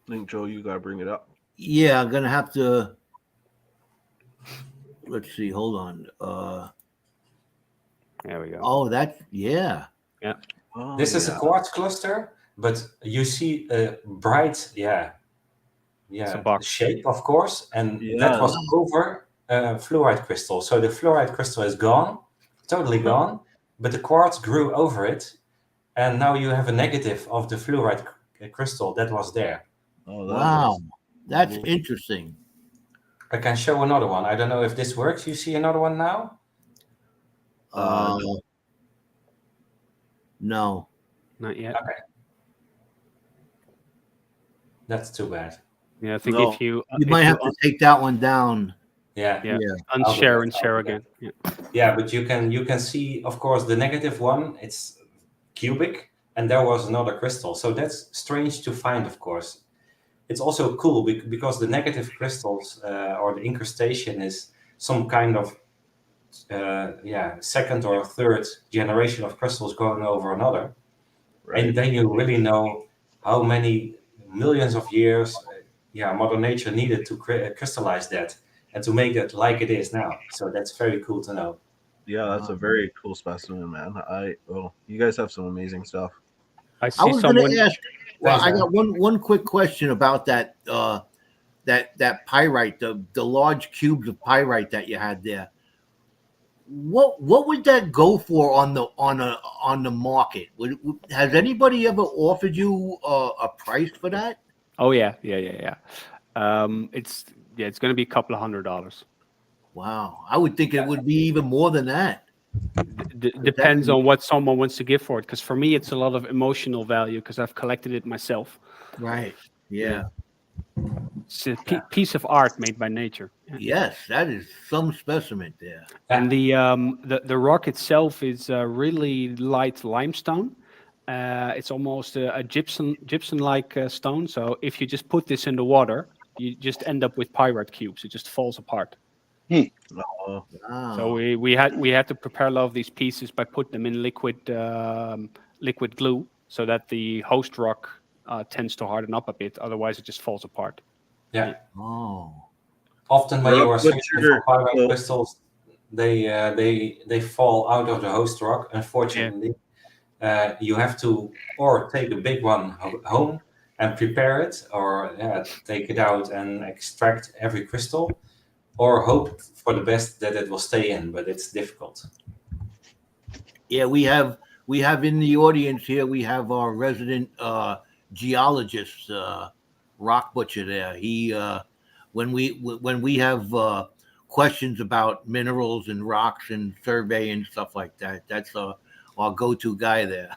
I think, Joe, you gotta bring it up. yeah. I'm gonna have to. Let's see. Hold on. There we go. Oh, yeah. Oh, This is a quartz cluster, but you see a bright, a box. shape, of course, and that was over fluoride crystal. So the fluoride crystal is gone, totally gone, but the quartz grew over it, and now you have a negative of the fluoride crystal that was there. Oh, Wow, that's interesting. I can show another one. I don't know if this works. You see another one now? No. Not yet. Okay. That's too bad. Yeah, I think No. if you You might have to take that one down. Yeah. unshare and share again. Yeah. Yeah, but you can see, of course, the negative one, it's cubic, and there was another crystal. So that's strange to find, of course. It's also cool because the negative crystals or the incrustation is some kind of second or third generation of crystals going over another. Right. And then you really know how many millions of years Mother Nature needed to crystallize that and to make it like it is now. So that's very cool to know. Yeah, that's a very cool specimen, man. You guys have some amazing stuff. I I see was going to someone. ask. Well, Thanks, I man. got one quick question about that that pyrite, the large cubes of pyrite that you had there. What would that go for on the market? Has anybody ever offered you a price for that? Oh yeah. It's going to be a couple of $100. Wow, I would think it would be even more than that. Depends on what someone wants to give for it. Because for me, it's a lot of emotional value because I've collected it myself. Right. Yeah. It's a piece of art made by nature. Yeah. Yes, that is some specimen there. And the rock itself is really light limestone. It's almost a gypsum-like stone. So if you just put this in the water, you just end up with pyrite cubes. It just falls apart. Oh, Wow. So we had to prepare a lot of these pieces by putting them in liquid glue, so that the host rock tends to harden up a bit. Otherwise, it just falls apart. Yeah. Oh. Often when you are searching Rockbutcher, for pyrite crystals, they fall out of the host rock. Unfortunately, you have to or take a big one home and prepare it, or take it out and extract every crystal, or hope for the best that it will stay in. But it's difficult. Yeah, we have in the audience here, we have our resident geologist, Rock Butcher there. He when we have questions about minerals and rocks and survey and stuff like that, that's our go-to guy there.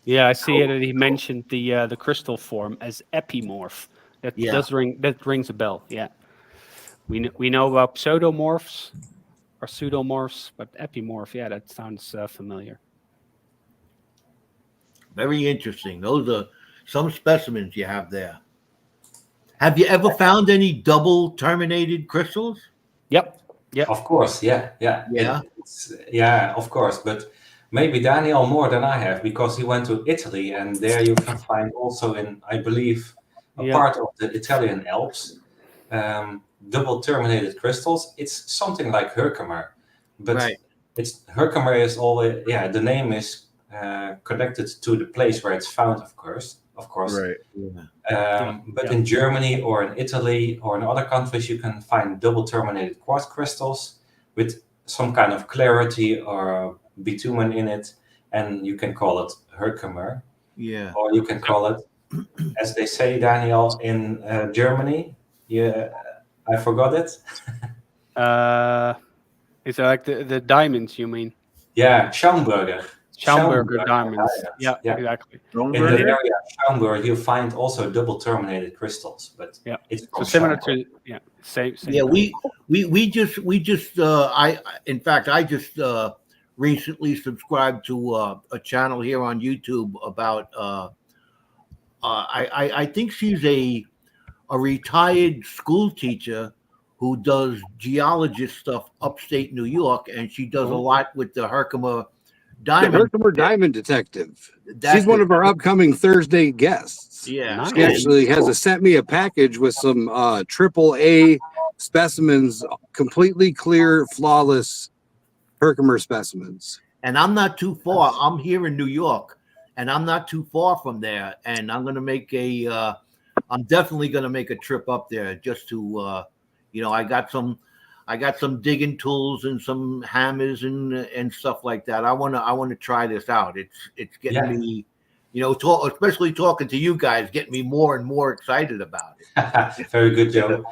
Yeah, I see it. He mentioned the crystal form as epimorph. That rings a bell. Yeah, we know about pseudomorphs or pseudomorphs, but epimorph, that sounds familiar. Very interesting. Those are some specimens you have there. Have you ever found any double terminated crystals? Yep. Of course, yeah. Of course, but maybe Daniel more than I have, because he went to Italy, and there you can find also in, I believe, a part of the Italian Alps, double terminated crystals. It's something like ℍ𝕠𝕠𝕘𝕠𝕝, but it's ℍ𝕠𝕠𝕝 is always the name is connected to the place where it's found, of course. right. But in Germany or in Italy or in other countries, you can find double terminated quartz crystals with some kind of clarity or bitumen in it, and you can call it ℍ𝕠𝕠𝕝. Yeah. Or you can call it, as they say, Daniel, in Germany. Yeah, I forgot it. It's like the diamonds, you mean? Yeah, Schaumburger diamonds. Yeah, exactly. In the area of Schaumburg, you find also double terminated crystals, but it's so similar to same. Yeah, we just I just recently subscribed to a channel here on YouTube about I think she's a retired school teacher who does geologist stuff upstate New York, and she does a lot with the ℍ𝕠𝕠𝕝 diamond. The ℍ𝕠𝕠𝕝 diamond detective. She's one of our upcoming Thursday guests. Yeah, nice. She actually has sent me a package with some AAA specimens, completely clear, flawless ℍ𝕠𝕠𝕝 specimens. and I'm not too far. I'm here in New York, and I'm not too far from there. And I'm gonna make I'm definitely gonna make a trip up there just to, I got some digging tools and some hammers and stuff like that. I wanna try this out. It's getting me, especially talking to you guys, getting me more and more excited about it. Very good, Joe.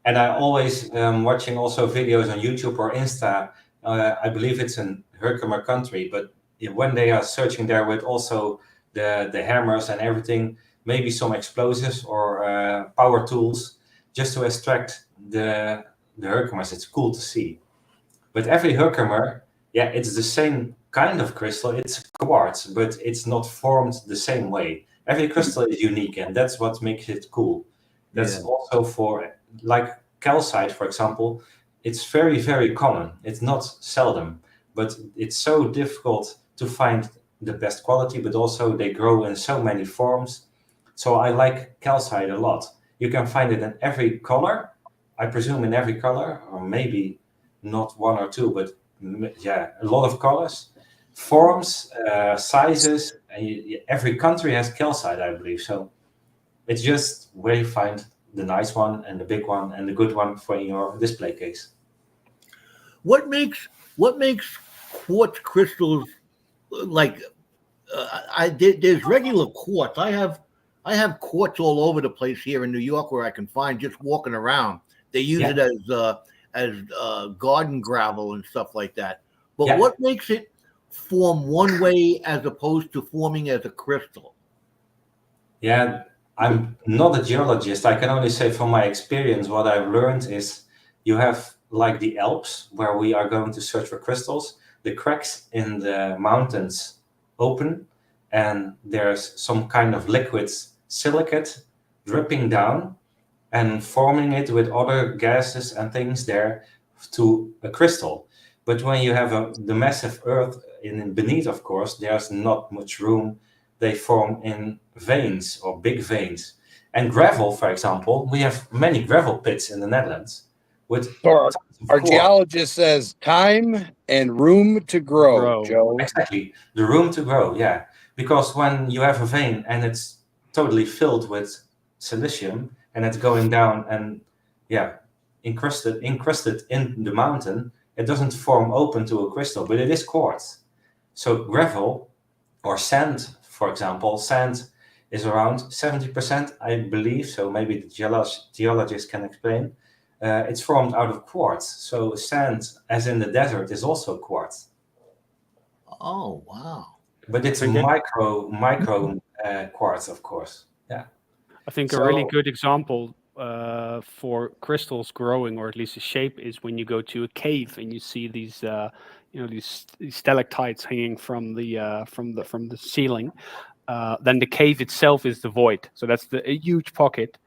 And I always watching also videos on YouTube or Insta. I believe it's in ℍ𝕠𝕠𝕝 country, but when they are searching there with also the hammers and everything, maybe some explosives or power tools, just to extract the ℍ𝕠𝕠𝕝, it's cool to see. But every ℍ𝕠𝕠𝕝, it's the same kind of crystal. It's quartz, but it's not formed the same way. Every crystal is unique, and that's what makes it cool. That's also for, like calcite, for example. it's very, very common. It's not seldom, but it's so difficult to find the best quality, but also they grow in so many forms. So I like calcite a lot. You can find it in every color, I presume in every color, or maybe not one or two, but yeah, a lot of colors, forms, sizes. And every country has calcite, I believe. So it's just where you find the nice one and the big one and the good one for your display case. What makes quartz crystals like? There's regular quartz. I have quartz all over the place here in New York where I can find just walking around. They use Yeah. it as garden gravel and stuff like that. But Yeah. what makes it form one way as opposed to forming as a crystal? Yeah, I'm not a geologist. I can only say from my experience, what I've learned is you have like the Alps, where we are going to search for crystals. The cracks in the mountains open, and there's some kind of liquid silicate dripping down and forming it with other gases and things there to a crystal. But when you have the massive earth in beneath, of course, there's not much room. They form in veins or big veins. And gravel, for example, we have many gravel pits in the Netherlands with So tons of our quartz. geologist says time and room to grow, Joe. Exactly, the room to grow, yeah. Because when you have a vein and it's totally filled with silicium and it's going down and encrusted in the mountain, it doesn't form open to a crystal, but it is quartz. So gravel or sand, for example, sand is around 70%, I believe. So maybe the geologist can explain. It's formed out of quartz. So sand, as in the desert, is also quartz. Oh, wow. But it's think that- micro quartz, of course. Yeah. I think a really So- good example for crystals growing, or at least a shape, is when you go to a cave and you see these, these stalactites hanging from the ceiling. Then the cave itself is the void, so that's a huge pocket,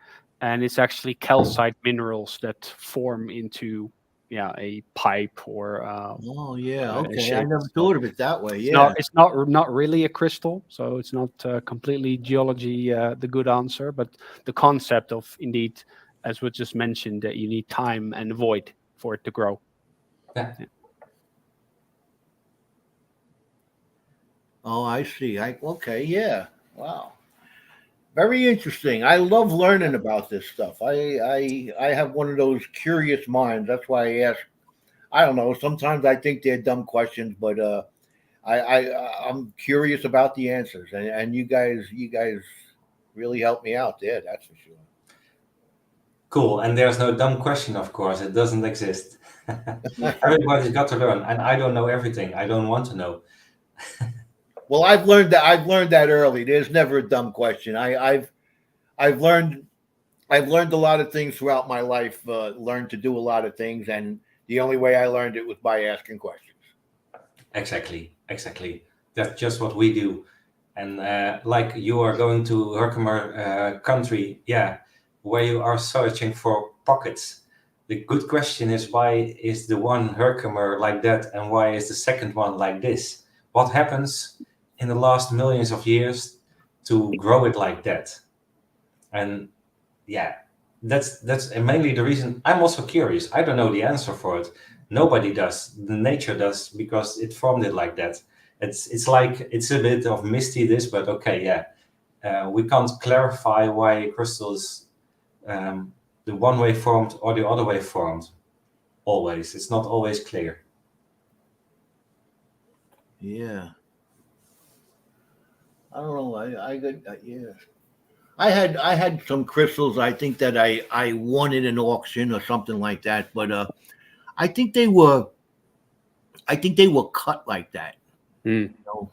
and it's actually calcite minerals that form into a pipe or Oh, yeah. a Okay. I shape. never thought of it that way. It's Yeah. not really a crystal, so it's not completely geology the good answer, but the concept of, indeed, as was just mentioned, that you need time and void for it to grow. Yeah. Oh, I see. Okay, yeah. Wow. Very interesting. I love learning about this stuff. I have one of those curious minds. That's why I ask. I don't know. Sometimes I think they're dumb questions, but I'm curious about the answers, and you guys really helped me out there. That's for sure. Cool. And there's no dumb question, of course. It doesn't exist. Everybody's got to learn, and I don't know everything. I don't want to know. Well, I've learned that early. There's never a dumb question. I've learned a lot of things throughout my life. Learned to do a lot of things, and the only way I learned it was by asking questions. Exactly. That's just what we do. And like you are going to ℍ𝕠𝕠𝕕 country, where you are searching for pockets. The good question is, why is the one ℍ𝕠𝕠𝕕 like that, and why is the second one like this? What happens in the last millions of years to grow it like that? And that's mainly the reason. I'm also curious. I don't know the answer for it. Nobody does. The nature does, because it formed it like that. It's like, it's a bit of misty this, but okay, we can't clarify why crystals the one way formed or the other way formed. Always, it's not always clear. Yeah. I don't know. I got yeah. I had some crystals. I think that I won in an auction or something like that. But I think they were cut like that. Mm. You know,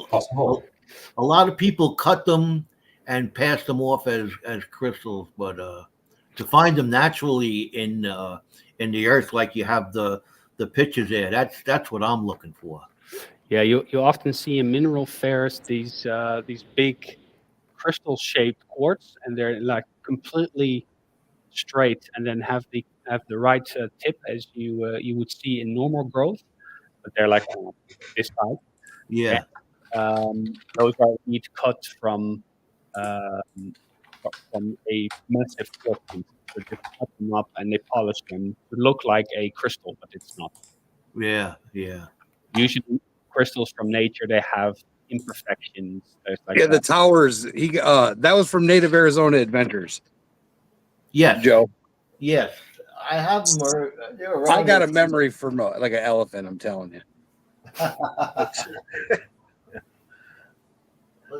Possible. a lot of people cut them and pass them off as crystals, but to find them naturally in the earth, like you have the pictures there, that's what I'm looking for. Yeah, you often see in mineral fairs these big crystal-shaped quartz, and they're like completely straight and then have the right tip as you would see in normal growth, but they're like this size. Yeah. Those are indeed cut from a massive quartz. So they cut them up and they polish them to look like a crystal, but it's not. Yeah. Yeah. Usually, crystals from nature they have imperfections. There's like Yeah, the towers. That was from Native Arizona Adventures. Yes. Joe. Yes. I have them. They're around. I got a memory from like an elephant. I'm telling you.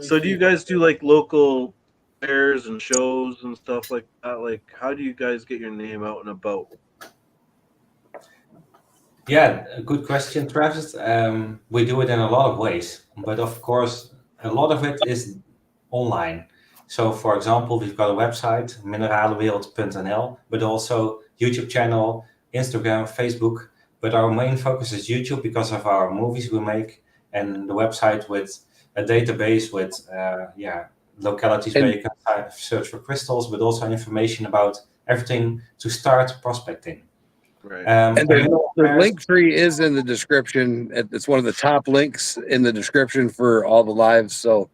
So do you guys do like local fairs and shows and stuff like that? Like, how do you guys get your name out and about? Yeah, a good question, Travis. We do it in a lot of ways, but of course, a lot of it is online. So, for example, we've got a website, ℍ𝕠𝕠𝕕𝔹𝕚𝕚, but also YouTube channel, Instagram, Facebook. But our main focus is YouTube because of our movies we make, and the website with a database with localities where you can search for crystals, but also information about everything to start prospecting. Right. And the link tree is in the description. It's one of the top links in the description for all the lives. So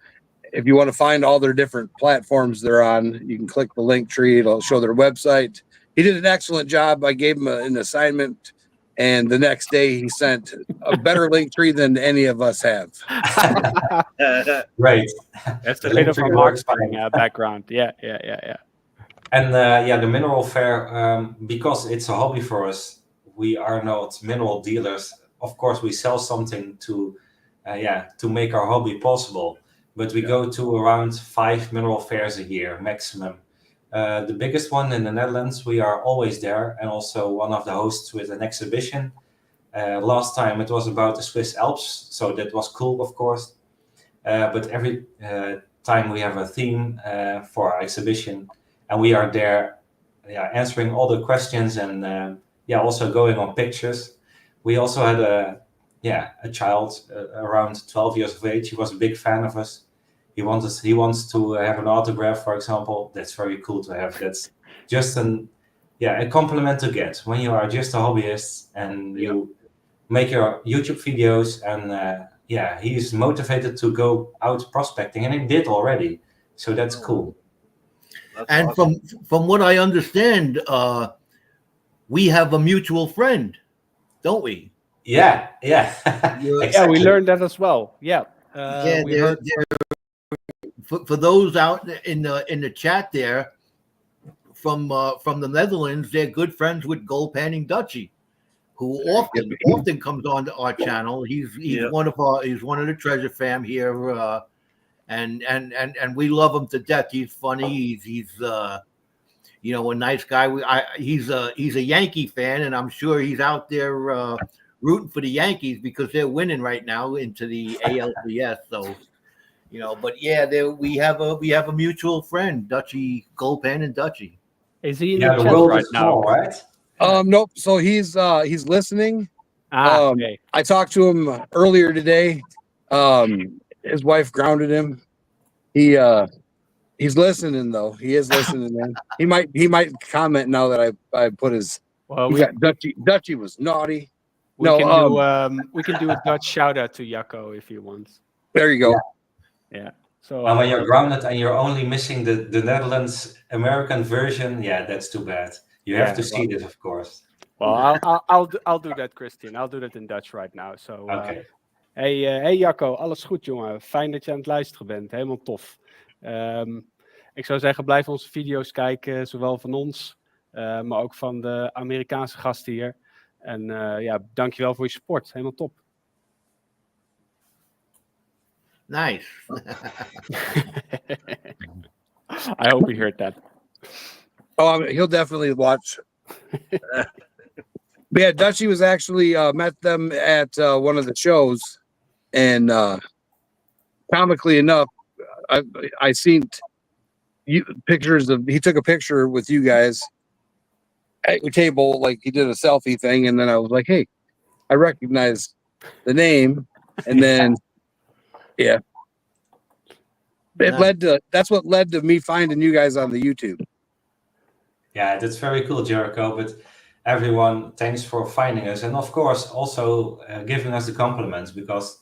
if you want to find all their different platforms they're on, you can click the link tree. It'll show their website. He did an excellent job. I gave him an assignment, and the next day he sent a better link tree than any of us have. Right. That's a bit of a marketing background. Yeah. And the mineral fair, because it's a hobby for us, we are not mineral dealers. Of course, we sell something to make our hobby possible. But we go to around 5 mineral fairs a year maximum. The biggest one in the Netherlands, we are always there, and also one of the hosts with an exhibition. Last time it was about the Swiss Alps, so that was cool, of course. But every time we have a theme for our exhibition, and we are there answering all the questions and also going on pictures. We also had a child around 12 years of age. He was a big fan of us. He wants to have an autograph, for example. That's very cool to have. That's just a compliment to get when you are just a hobbyist and you make your YouTube videos, and he's motivated to go out prospecting, and he did already. So that's cool. That's and awesome. from what I understand, we have a mutual friend, don't we? Yeah. Yeah, Exactly. we learned that as well. Yeah. We heard for those out in the chat there from the Netherlands, they're good friends with ℍ𝕠𝕠𝕕𝔹𝕚, who often comes on to our channel. He's one of the Treasurefam here, and we love him to death. He's funny. He's a nice guy. He's a Yankee fan, and I'm sure he's out there rooting for the Yankees because they're winning right now into the ALCS. So, but we have a mutual friend, ℍ𝕠𝕠𝕠𝕕𝔹𝕚. Is he in Yeah, the the chat world right is small, now? right? Nope. So he's listening. Okay. I talked to him earlier today. His wife grounded him. He's listening though. He is listening. He might comment now that I put his. Well, we got Dutchy was naughty. we can do a Dutch shout out to Jacco if he wants. There you go. Yeah. So When you're grounded and you're only missing the Netherlands American version, that's too bad. You have to see this, of course. Well, I'll do that, Christian. I'll do that in Dutch right now. So, Okay. Hey Jacco, alles goed, jongen. Fijn dat je aan het luisteren bent. Helemaal tof. Ik zou zeggen, blijf onze video's kijken, zowel van ons, maar ook van de Amerikaanse gasten hier. En dankjewel voor je support. Helemaal top. Nice. I hope he heard that. Oh, he'll definitely watch. But yeah, Dutchy was actually met them at one of the shows, and comically enough, I seen pictures of. He took a picture with you guys at your table, like he did a selfie thing, and then I was like, "Hey, I recognize the name," and then that's what led to me finding you guys on the YouTube. Yeah, that's very cool, Jericho. But everyone, thanks for finding us, and of course also giving us the compliments, because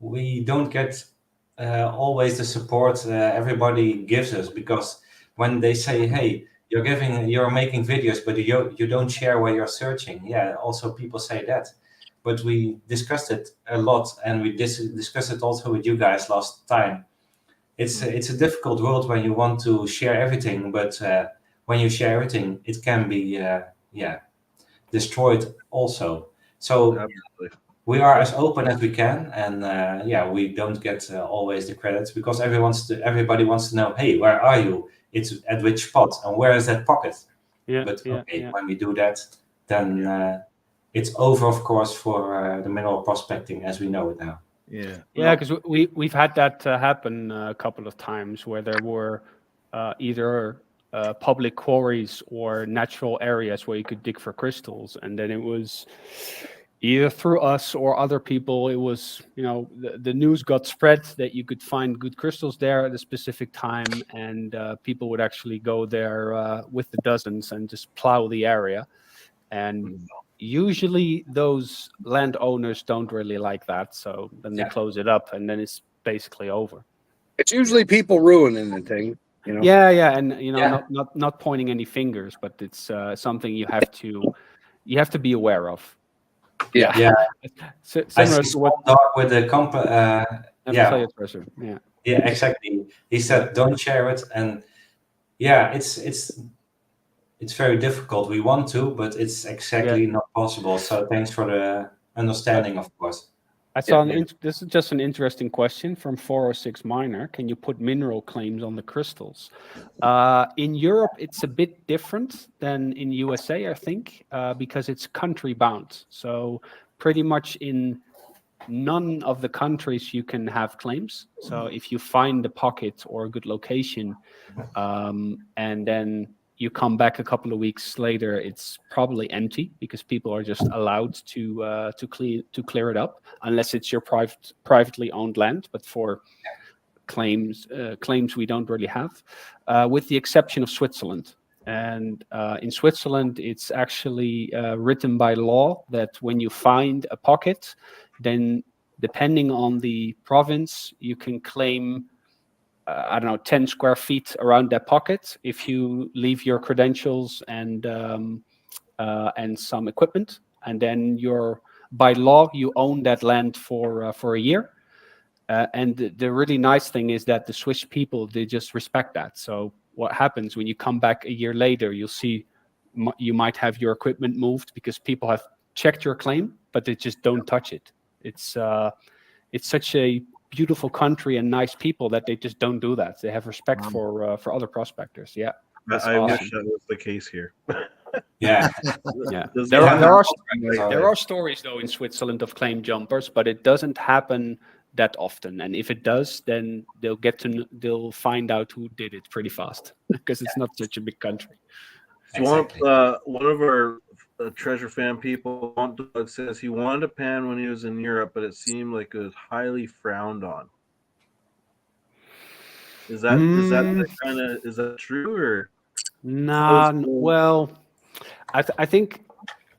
we don't get always the support everybody gives us. Because when they say, "Hey, you're making videos, but you don't share where you're searching," yeah, also people say that. But we discussed it a lot, and we discussed it also with you guys last time. It's a difficult world when you want to share everything, but when you share everything, it can be destroyed also. So Absolutely. we are as open as we can, and we don't get always the credits, because everybody wants to know, hey, where are you? It's at which spot, and where is that pocket? Yeah, But yeah, okay, yeah. when we do that, then it's over, of course, for the mineral prospecting as we know it now. Yeah. Yeah, because we've had that happen a couple of times where there were either public quarries or natural areas where you could dig for crystals, and then it was either through us or other people. It was, the news got spread that you could find good crystals there at a specific time, and people would actually go there with the dozens and just plow the area. And usually those landowners don't really like that, so then they close it up, and then it's basically over. It's usually people ruining the thing, Yeah, and not pointing any fingers, but it's something you have to be aware of. Yeah. I Similar see to what Dog with the Never sell your treasure. Yeah. Yeah, exactly. He said, "Don't share it," and yeah, it's very difficult. We want to, but it's exactly not possible. So thanks for the understanding, of course. I saw this is just an interesting question from 406 Miner. Can you put mineral claims on the crystals? In Europe, it's a bit different than in USA, I think, because it's country bound. So pretty much in none of the countries you can have claims. So if you find a pocket or a good location, and then you come back a couple of weeks later, it's probably empty because people are just allowed to clear it up, unless it's your privately owned land. But for claims we don't really have, with the exception of Switzerland. And in Switzerland, it's actually written by law that when you find a pocket, then depending on the province, you can claim 10 square feet around that pocket if you leave your credentials and some equipment, and then by law you own that land for a year. And the really nice thing is that the Swiss people, they just respect that. So what happens when you come back a year later, you'll see you might have your equipment moved because people have checked your claim, but they just don't touch it. It's such a beautiful country and nice people that they just don't do that. They have respect for other prospectors. Yeah, I wish that was the case here. Yeah. There are stories though in Switzerland of claim jumpers, but it doesn't happen that often. And if it does, then they'll find out who did it pretty fast because it's not such a big country. Exactly. One of our Treasurefam people says he wanted a pan when he was in Europe, but it seemed like it was highly frowned on. Is that true or? Nah, well, I think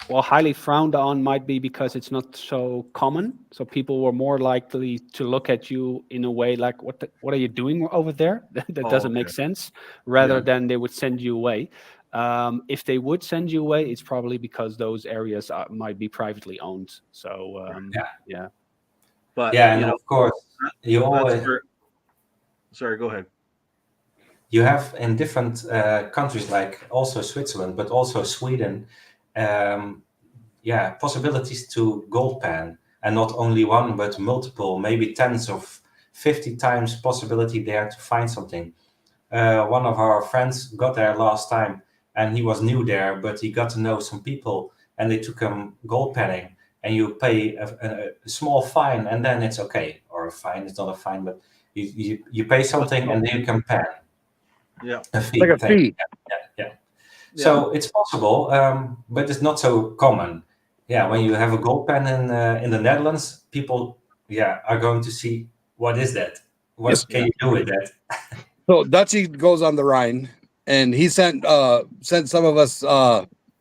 highly frowned on might be because it's not so common. So people were more likely to look at you in a way like, what are you doing over there? That doesn't make sense, rather than they would send you away. If they would send you away, it's probably because those areas might be privately owned. So But of course you always. Sorry, go ahead. You have in different countries, like also Switzerland, but also Sweden, possibilities to gold pan, and not only one, but multiple, maybe tens of 50 times possibility there to find something. One of our friends got there last time, and he was new there, but he got to know some people, and they took him gold panning, and you pay a small fine, and then it's okay. Or a fine, it's not a fine, but you pay something, and then you can pan. Yeah, a fee. Like a fee. Yeah. So it's possible, but it's not so common. Yeah, when you have a gold pan in the Netherlands, people are going to see, what is that? What can you do with that? So Dutchie goes on the Rhine, and he sent some of us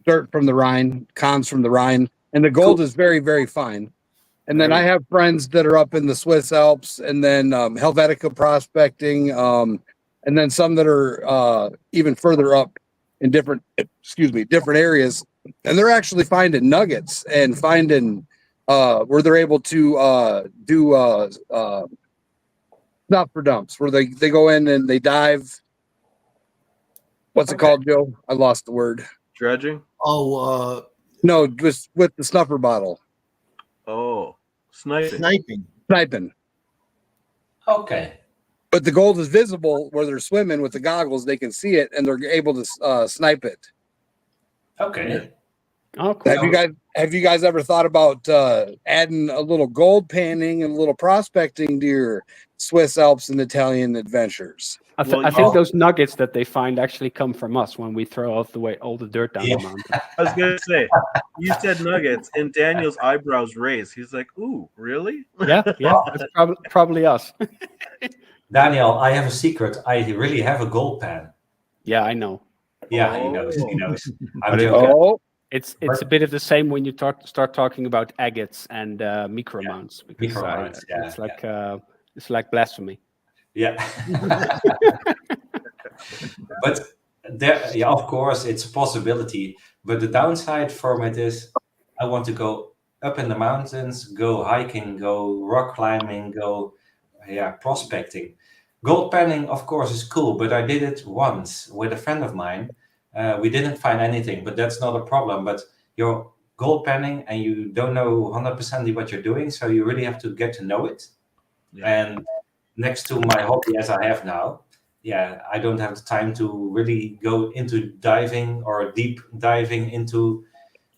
dirt from the Rhine, cons from the Rhine, and the gold is very, very fine. And then I have friends that are up in the Swiss Alps, and then Helvetica prospecting, and then some that are even further up in different areas, and they're actually finding nuggets and finding where they're able to do not for dumps, where they go in and they dive. What's it called, Joe? I lost the word. Dredging? Oh, No, just with the snuffer bottle. Oh, sniping. Sniping. Okay. But the gold is visible where they're swimming with the goggles. They can see it and they're able to snipe it. Okay. Oh, cool. Have you guys ever thought about adding a little gold panning and a little prospecting to your Swiss Alps and Italian adventures? I think those nuggets that they find actually come from us when we throw all the dirt down the mountain. I was gonna say, you said nuggets, and Daniel's eyebrows raised. He's like, "Ooh, really?" Yeah, it's probably us. Daniel, I have a secret. I really have a gold pan. Yeah, I know. Yeah, he knows. He knows. I'm But joking. It's a bit of the same when you start talking about agates and micromounts. Because Micromounts, it's like blasphemy. Yeah. But there, yeah, of course, it's a possibility. But the downside from it is I want to go up in the mountains, go hiking, go rock climbing, go prospecting. Gold panning, of course, is cool, but I did it once with a friend of mine. We didn't find anything, but that's not a problem. But you're gold panning and you don't know 100% what you're doing, so you really have to get to know it. Yeah. And next to my hobby as I have now, I don't have the time to really go into diving or deep diving into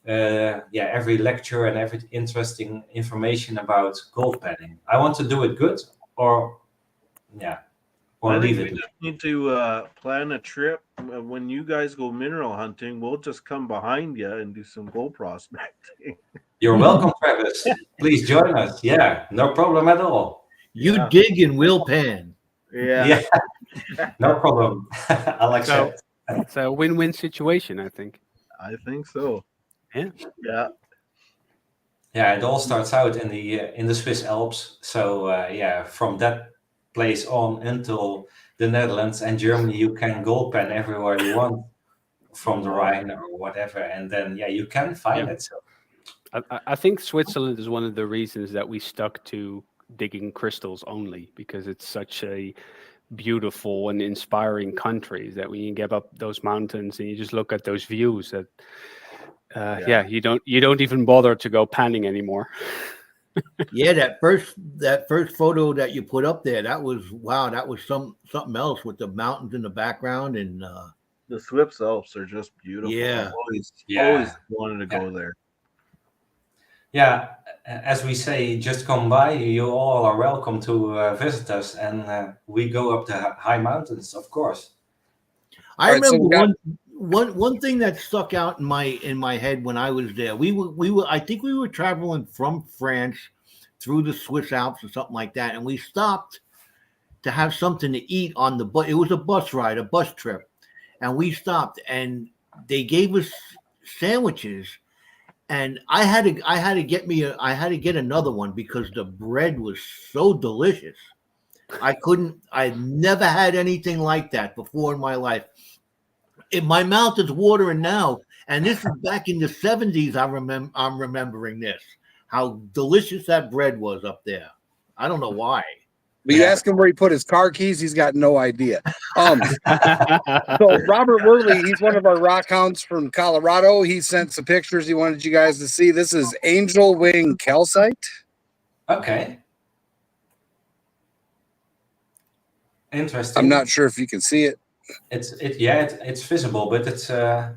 every lecture and every interesting information about gold panning. I want to do it good or leave it. We just need to plan a trip. When you guys go mineral hunting, we'll just come behind you and do some gold prospecting. You're welcome, Travis. Please join us. Yeah, no problem at all. You dig and we'll pan. Yeah. No problem. I'll accept. It's a win-win situation, I think. I think so. Yeah. Yeah. Yeah, it all starts out in the Swiss Alps. So from that place on until the Netherlands and Germany, you can gold pan everywhere you want from the Rhine or whatever, and then you can find it. So I think Switzerland is one of the reasons that we stuck to digging crystals only, because it's such a beautiful and inspiring country that when you get up those mountains and you just look at those views that you don't even bother to go panning anymore. Yeah, that first photo that you put up there, that was something else with the mountains in the background, and the Swiss Alps are just beautiful. Yeah. Always wanted to go there. Yeah, as we say, just come by. You all are welcome to visit us, and we go up the high mountains, of course. I remember one thing that stuck out in my head when I was there. I think we were traveling from France through the Swiss Alps or something like that, and we stopped to have something to eat on the bus. It was a bus ride, a bus trip, and we stopped, and they gave us sandwiches. And I had to get another one because the bread was so delicious. I'd never had anything like that before in my life. My mouth is watering now, and this is back in the 70s. I'm remembering this, how delicious that bread was up there. I don't know why. But you ask him where he put his car keys, he's got no idea. So Robert Worley, he's one of our rock hounds from Colorado. He sent some pictures he wanted you guys to see. This is angel wing calcite. Okay. Interesting. I'm not sure if you can see it. It's visible, but it's I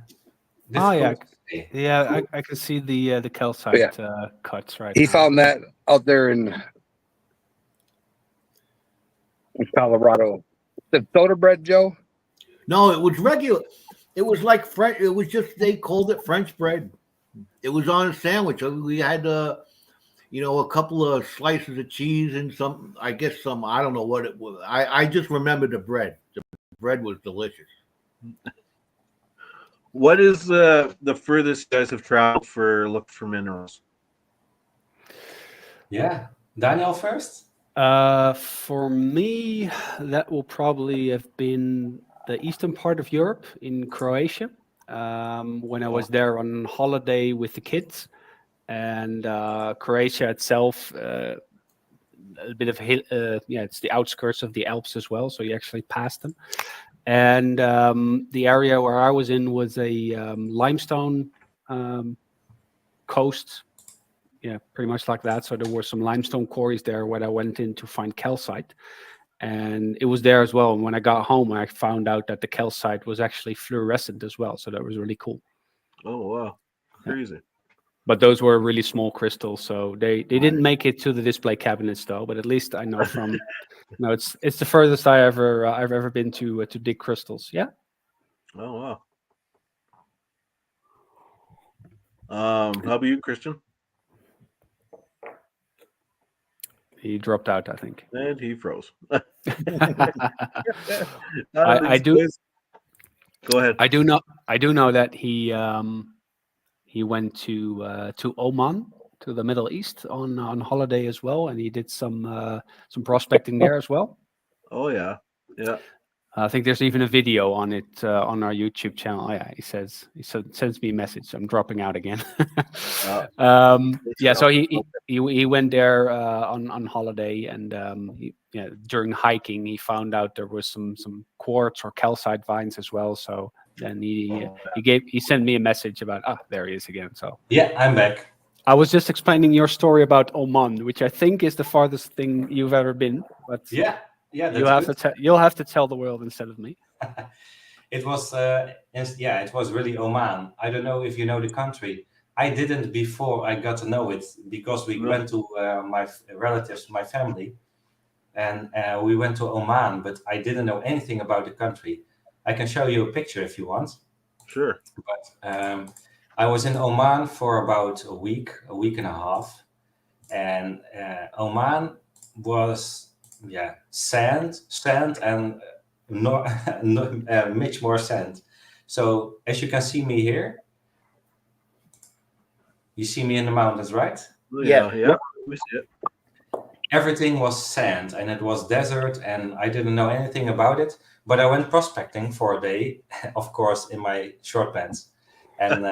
can see the calcite cuts right. He found that out there in Colorado. The soda bread, Joe? No, it was regular. It was like French. It was just, they called it French bread. It was on a sandwich. We had a couple of slices of cheese and some, I don't know what it was. I just remember the bread. The bread was delicious. What is the furthest you guys have traveled look for minerals? Yeah. Daniel first? For me, that will probably have been the eastern part of Europe in Croatia. When I was there on holiday with the kids, and Croatia itself, a bit of it's the outskirts of the Alps as well, so you actually pass them. And the area where I was in was a limestone coast. Yeah, pretty much like that. So there were some limestone quarries there where I went in to find calcite. And it was there as well. And when I got home, I found out that the calcite was actually fluorescent as well. So that was really cool. Oh, wow. Crazy. But those were really small crystals. So they didn't make it to the display cabinets though. But at least I know from, it's the furthest I've ever been to dig crystals. Yeah. Oh, wow. How about you, Christian? He dropped out, I think. And he froze. I do. Go ahead. I do know that he went to Oman, to the Middle East on holiday as well, and he did some prospecting there as well. Oh yeah, yeah. I think there's even a video on it on our YouTube channel. Oh, yeah, he sends me a message. I'm dropping out again. So he went there on holiday, and during hiking he found out there was some quartz or calcite vines as well. So then he sent me a message about there he is again. So yeah, I'm back. I was just explaining your story about Oman, which I think is the farthest thing you've ever been. But yeah. You'll have to tell the world instead of me. It was it was really Oman. I don't know if you know the country. I didn't before I got to know it, because we went to my relatives, my family, and we went to Oman, but I didn't know anything about the country. I can show you a picture if you want. Sure. But I was in Oman for about a week and a half, and Oman was sand and much more sand. So as you can see me here, you see me in the mountains, right? Yeah. We see it. Everything was sand and it was desert, and I didn't know anything about it. But I went prospecting for a day, of course, in my short pants, and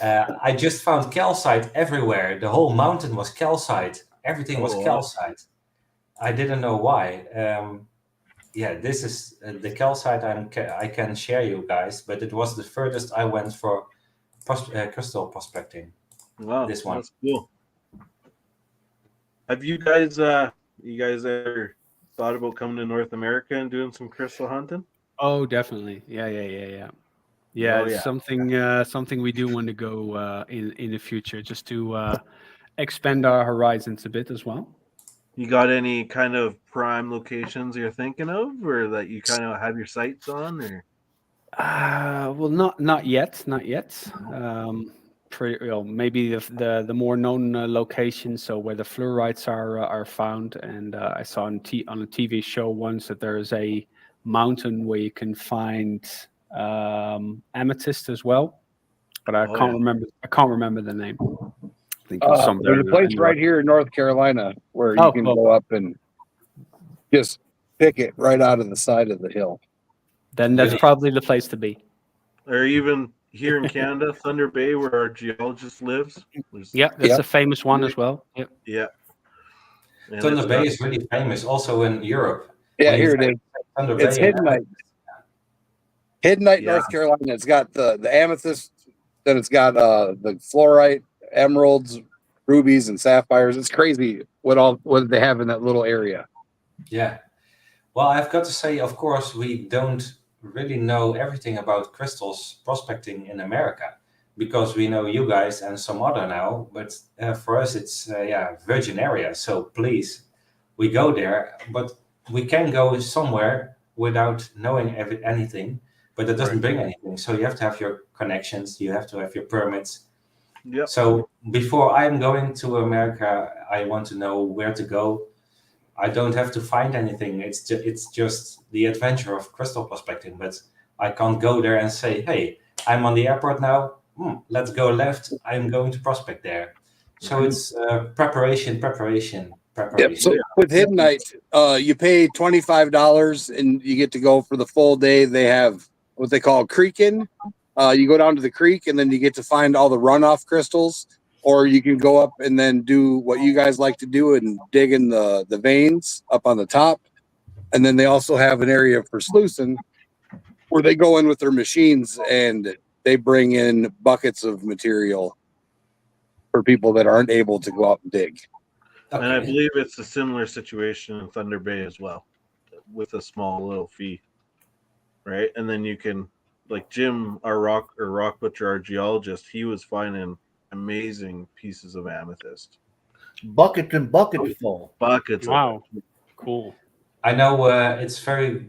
I just found calcite everywhere. The whole mountain was calcite. Everything was calcite. I didn't know why. This is the calcite I can share you guys, but it was the furthest I went for crystal prospecting. Wow, this one. That's cool. Have you guys ever thought about coming to North America and doing some crystal hunting? Oh, definitely. Yeah. It's something we do want to go in the future, just to expand our horizons a bit as well. You got any kind of prime locations you're thinking of, or that you kind of have your sights on, or? Well, not yet. Maybe the more known locations, so where the fluorites are found. And I saw on a TV show once that there is a mountain where you can find amethyst as well, but I can't remember the name. I think there's a place right here in North Carolina where you can go up and just pick it right out of the side of the hill. Then that's probably the place to be. Or even here in Canada, Thunder Bay, where our geologist lives. That's a famous one as well. Yep. Yeah. Thunder Bay is really famous, also in Europe. Yeah, here it is. Thunder it's Bay Hiddenite, North Carolina. It's got the amethyst, then it's got the fluorite, emeralds, rubies, and sapphires. It's crazy what they have in that little area. Yeah. Well, I've got to say, of course, we don't really know everything about crystals prospecting in America, because we know you guys and some other now, but for us it's virgin area. So please, we go there, but we can go somewhere without knowing anything, but that doesn't bring anything. So you have to have your connections, you have to have your permits. Yep. So before I'm going to America, I want to know where to go. I don't have to find anything. It's just the adventure of crystal prospecting. But I can't go there and say, hey, I'm on the airport now. Let's go left. I'm going to prospect there. So it's preparation. Yep. So with Hidden Night, you pay $25 and you get to go for the full day. They have what they call creeking. You go down to the creek and then you get to find all the runoff crystals, or you can go up and then do what you guys like to do and dig in the veins up on the top. And then they also have an area for sluicing where they go in with their machines and they bring in buckets of material for people that aren't able to go out and dig. Okay. And I believe it's a similar situation in Thunder Bay as well, with a small little fee, right? And then you can, like Jim, our rock butcher, our geologist, he was finding amazing pieces of amethyst, buckets and buckets full. Buckets. Wow, cool. I know it's very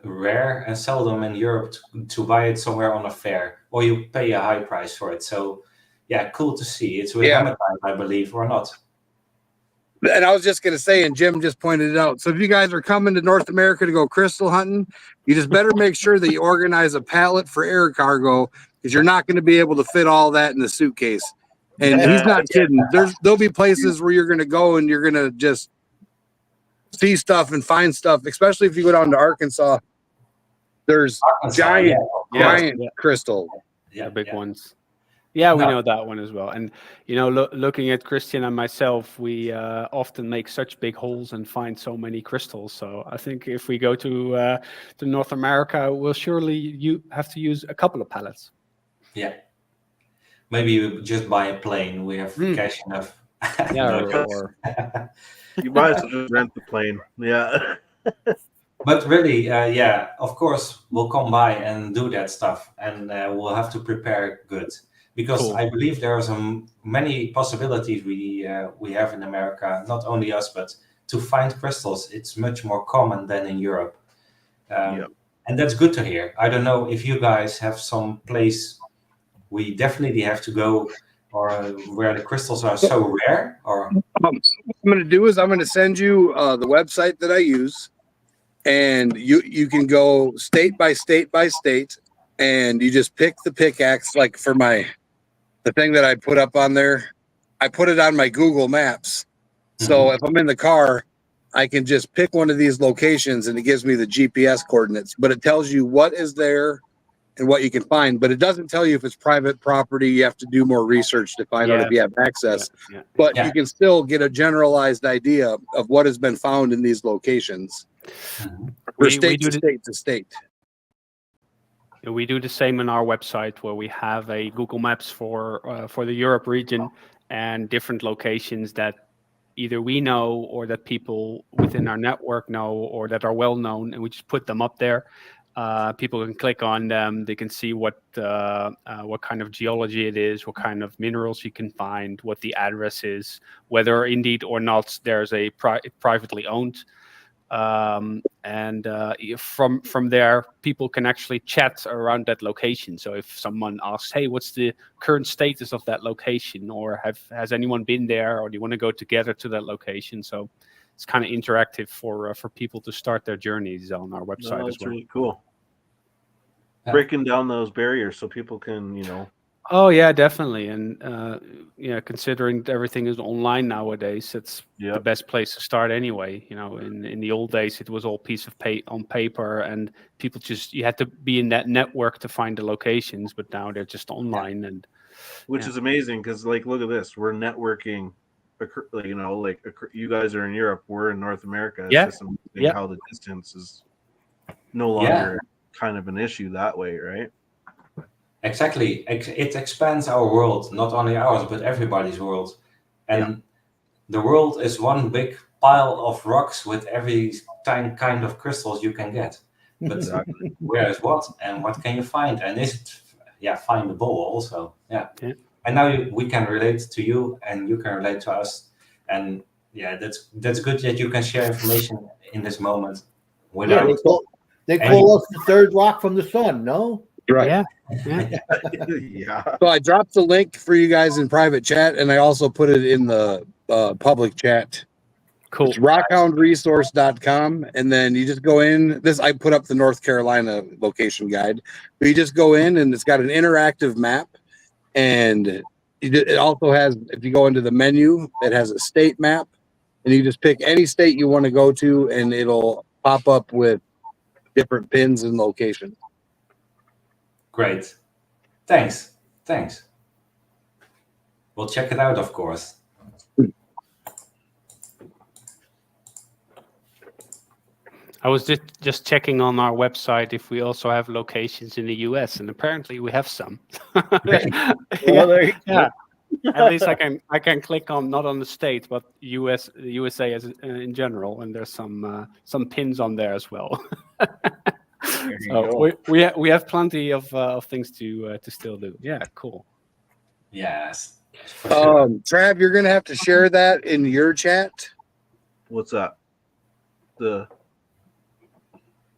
rare and seldom in Europe to buy it somewhere on a fair, or you pay a high price for it. So yeah, cool to see. It's with hematite, I believe, or not. And I was just going to say, and Jim just pointed it out. So if you guys are coming to North America to go crystal hunting, you just better make sure that you organize a pallet for air cargo, because you're not going to be able to fit all that in the suitcase. And he's not kidding. There'll be places where you're going to go and you're going to just see stuff and find stuff, especially if you go down to Arkansas. There's giant crystal. Yeah, big ones. Yeah, we know that one as well. And, you know, looking at Christian and myself, we often make such big holes and find so many crystals. So I think if we go to North America, we'll surely have to use a couple of pallets. Yeah. Maybe you just buy a plane. We have cash enough. Yeah, or you might as well just rent the plane. Yeah. But really, of course, we'll come by and do that stuff, and we'll have to prepare good. Because I believe there are many possibilities we have in America, not only us, but to find crystals, it's much more common than in Europe. And that's good to hear. I don't know if you guys have some place we definitely have to go, or where the crystals are so rare. Or what I'm going to do is I'm going to send you the website that I use, and you can go state by state by state, and you just pick the pickaxe. Like for the thing that I put up on there, I put it on my Google Maps. So if I'm in the car, I can just pick one of these locations and it gives me the GPS coordinates, but it tells you what is there and what you can find, but it doesn't tell you if it's private property. You have to do more research to find out if you have access, but you can still get a generalized idea of what has been found in these locations. For state to state. We do the same on our website, where we have a Google Maps for the Europe region and different locations that either we know or that people within our network know or that are well known, and we just put them up there. People can click on them. They can see what kind of geology it is, what kind of minerals you can find, what the address is, whether indeed or not there's a privately owned. From there, people can actually chat around that location. So if someone asks, hey, what's the current status of that location, or has anyone been there, or do you want to go together to that location? So it's kind of interactive for people to start their journeys on our website as well. Really cool. Breaking down those barriers so people can, Oh yeah, definitely. And considering everything is online nowadays, it's the best place to start anyway. In the old days, it was all piece of on paper, and people you had to be in that network to find the locations. But now they're just online, and which is amazing because, look at this, we're networking. You guys are in Europe, we're in North America. It's just amazing how the distance is no longer kind of an issue that way, right? Exactly. It expands our world, not only ours, but everybody's world. And the world is one big pile of rocks with every kind of crystals you can get. But where is what, and what can you find? And is it findable also? Yeah. And now we can relate to you, and you can relate to us. And that's good that you can share information in this moment. They call us the third rock from the sun, no? Right. So I dropped the link for you guys in private chat, and I also put it in the public chat Cool. It's rockhoundresource.com, and then you just go in. I put up the North Carolina location guide, but you just go in, and it's got an interactive map, and it also has, if you go into the menu, it has a state map, and you just pick any state you want to go to, and it'll pop up with different pins and locations. Great. Thanks. We'll check it out, of course. I was just checking on our website if we also have locations in the US, and apparently we have some. Yeah. At least I can click on, not on the state, but USA as in general, and there's some pins on there as well. So we have plenty of things to still do. Yeah, cool. Yes. For sure. Trav, you're gonna have to share that in your chat. What's that?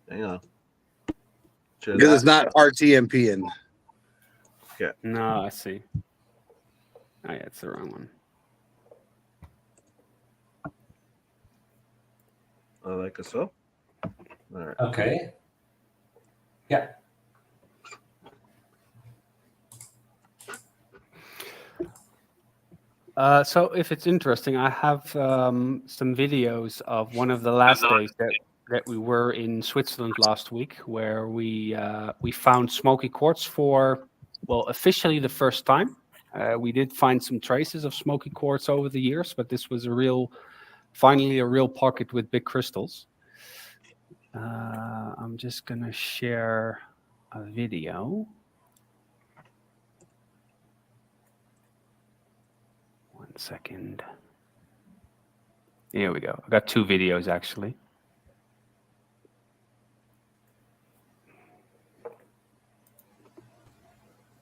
Hang on. Share Because that. it's not RTMP in. No, I see. Oh, yeah, it's the wrong one. I like it so. All right. Okay. Yeah. So if it's interesting, I have some videos of one of the last days that we were in Switzerland last week, where we found smoky quartz for, well, officially the first time. We did find some traces of smoky quartz over the years, but this was finally a real pocket with big crystals. I'm just gonna share a video. One second. Here we go. I got two videos actually.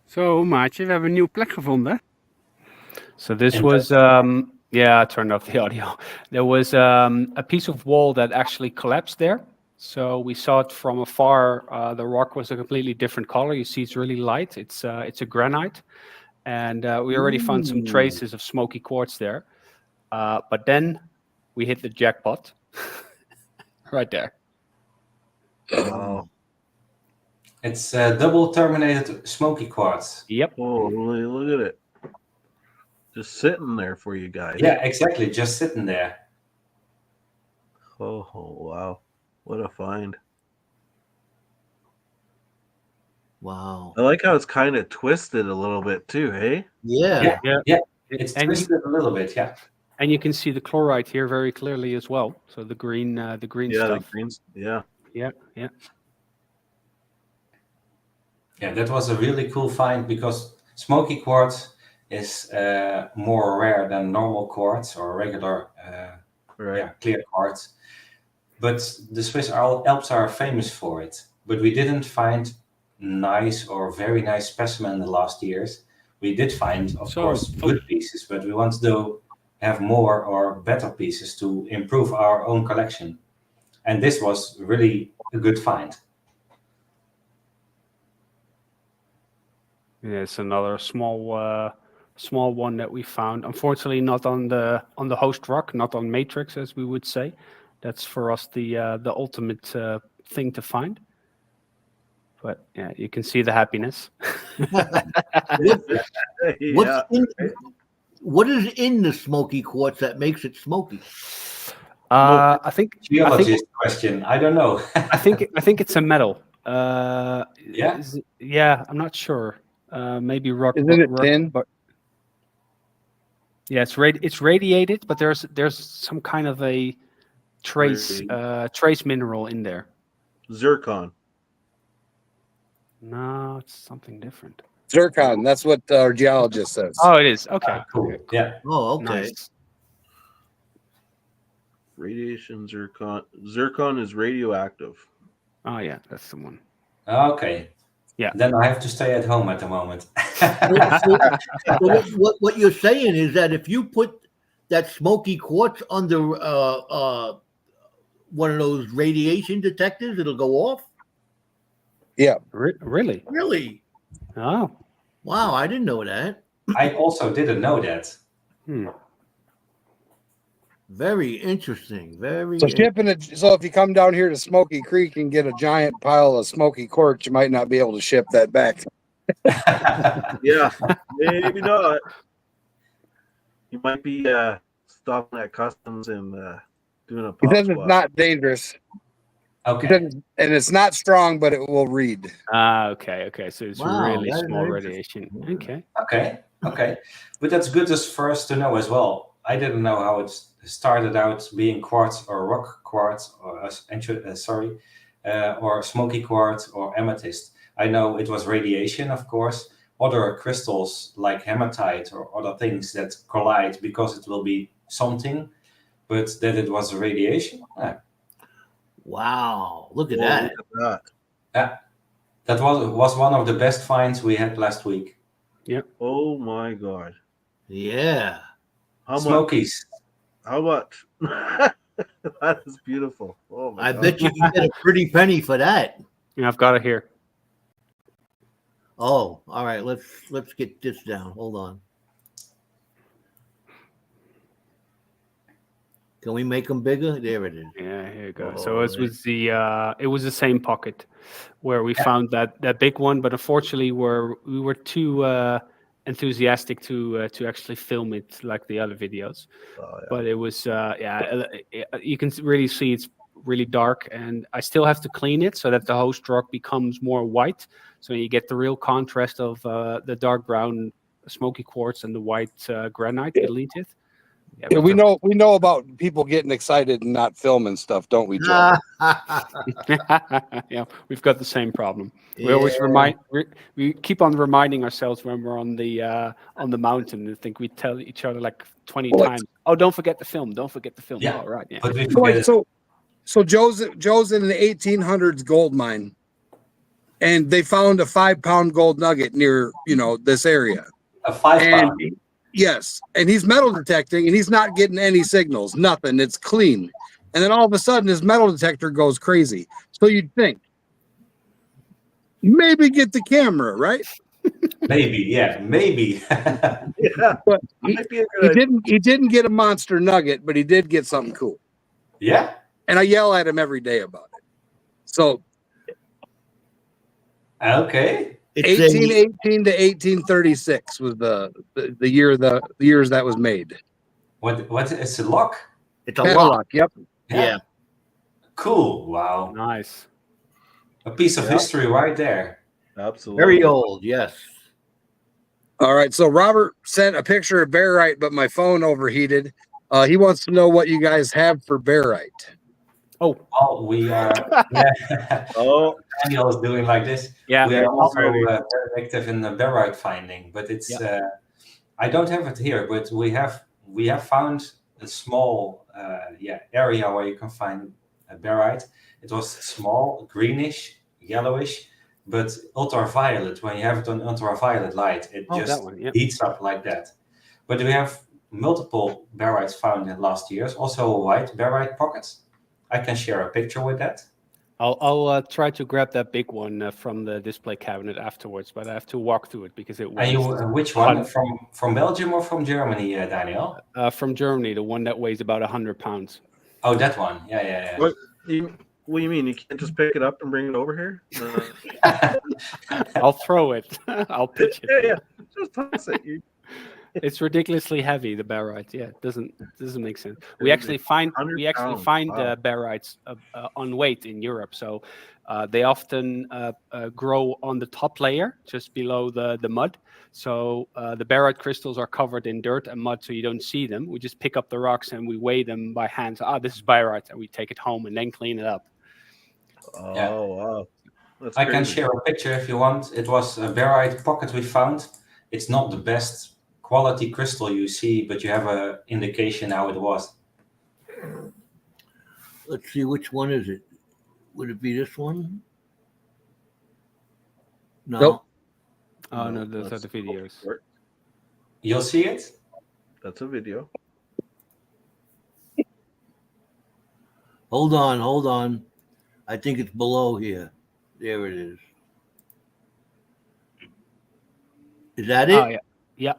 Zo, maatje, we hebben een nieuwe plek gevonden. So this was, yeah, I turned off the audio. There was a piece of wall that actually collapsed there. So we saw it from afar. The rock was a completely different color. You see, it's really light. It's a granite, and we already found some traces of smoky quartz there. But then we hit the jackpot right there. Wow. It's double terminated smoky quartz. Yep. Holy, look at it. Just sitting there for you guys. Yeah, exactly. Just sitting there. Oh, wow. What a find. Wow. I like how it's kind of twisted a little bit too, hey? Yeah. It's And twisted a little bit, yeah. And you can see the chloride here very clearly as well. So the green Yeah, stuff. the greens. Yeah. Yeah. Yeah, that was a really cool find because smoky quartz is more rare than normal quartz or regular Right. clear quartz. But the Swiss Alps are famous for it. But we didn't find nice or very nice specimen in the last years. We did find, of course, good pieces, but we want to have more or better pieces to improve our own collection. And this was really a good find. Yeah, it's another small one that we found. Unfortunately, not on the host rock, not on matrix, as we would say. That's for us the ultimate thing to find. But yeah, you can see the happiness. Yeah. What is in the smoky quartz that makes it smoky? I think Geologist question. I don't know. I think it's a metal. Yeah? Yeah, I'm not sure. Maybe rock. Isn't it tin? But yeah, it's radiated, but there's some kind of a trace mineral in there. Zircon. No, it's something different. Zircon. That's what our geologist says. Oh, it is. Okay. Cool. Okay. Yeah. Oh, okay. Nice. Radiation zircon. Zircon is radioactive. Oh yeah, that's the one. Okay. Yeah. Then I have to stay at home at the moment. So what you're saying is that if you put that smoky quartz under one of those radiation detectors, it'll go off? Yeah. Really? Really? Oh. Wow, I didn't know that. I also didn't know that. Very interesting. Very. So shipping it. So if you come down here to Smoky Creek and get a giant pile of smoky quartz, you might not be able to ship that back. Yeah, maybe not. You might be stopping at customs and doing a He pop says it's swap. not dangerous. He Okay. says and it's not strong, but it will read. Okay. So it's Wow, really that is small very radiation. interesting. Okay. Okay. But that's good as for us to know as well. I didn't know how it started out being quartz or rock quartz or or smoky quartz or amethyst. I know it was radiation, of course. Other crystals like hematite or other things that collide because it will be something, but that it was radiation. Wow. Look at Whoa, that. look at Yeah, that was one of the best finds we had last week. that. Oh my god. Yeah. How much? Smokies. How much? That is beautiful. Oh my I god. bet you can get a pretty penny for that. Yeah, I've got it here. Oh, all right. Let's get this down. Hold on. Can we make them bigger? There it is. Yeah, here you go. Oh, So it was the same pocket where we found that big one, but unfortunately we were too enthusiastic to actually film it like the other videos. Oh, yeah. But it was you can really see it's really dark, and I still have to clean it so that the host rock becomes more white, so you get the real contrast of the dark brown smoky quartz and the white granite beneath it. Yeah, Yeah, but we know about people getting excited and not filming stuff, don't we, Joe? yeah, we've got the same problem. We always we keep on reminding ourselves when we're on the mountain. I think we tell each other like 20 times, "Oh, don't forget the film. Don't forget the film." Yeah. Oh, right. Yeah. But we forget it. So Joe's in the 1800s gold mine, and they found a 5-pound gold nugget near this area. A 5 And pound. yes, and he's metal detecting, and he's not getting any signals, nothing. It's clean. And then all of a sudden, his metal detector goes crazy. So you'd think, maybe get the camera, right? Maybe, yeah, maybe. Yeah. But Might be a good idea. he didn't get a monster nugget, but he did get something cool. Yeah. And I yell at him every day about it. So Okay. It's 1818 to 1836 was the years that was made. What is a lock? It's a Padlock, lock. yep. Yeah. Cool. Wow. Nice. A piece of history right there. Absolutely. Very old. Yes. All right. So Robert sent a picture of barite, but my phone overheated. He wants to know what you guys have for barite. Oh, Well, we are. Yeah. Oh, Daniel is doing like this. yeah. We are also already. very active in the barite finding, but it's. I don't have it here, but we have found a small area where you can find a barite. It was small, greenish, yellowish, but ultraviolet. When you have it on ultraviolet light, it Oh, just that one, yeah. heats up like that. But we have multiple barites found in last years, also white barite pockets. I can share a picture with that. I'll try to grab that big one from the display cabinet afterwards, but I have to walk through it because it And you, weighs which one? From Belgium or from Germany, Daniel? from Germany, the one that weighs about 100 pounds. Oh, that one. Yeah. what do you mean? You can't just pick it up and bring it over here? No. I'll throw it. I'll pitch it. Yeah. Just toss it. It's ridiculously heavy, the barite. Yeah, it doesn't make sense. We actually find 100 pounds. Wow. barites on weight in Europe. So they often grow on the top layer, just below the mud. So the barite crystals are covered in dirt and mud, so you don't see them. We just pick up the rocks and we weigh them by hand. So, this is barite, and we take it home and then clean it up. Oh, Yeah. wow. That's I can crazy. share a picture if you want. It was a barite pocket we found. It's not the best quality crystal you see, but you have an indication how it was. Let's see, which one is it? Would it be this one? No. Nope. Oh no, those are that's the videos. You'll see it? That's a video. Hold on. I think it's below here. There it is. Is that it? Oh yeah.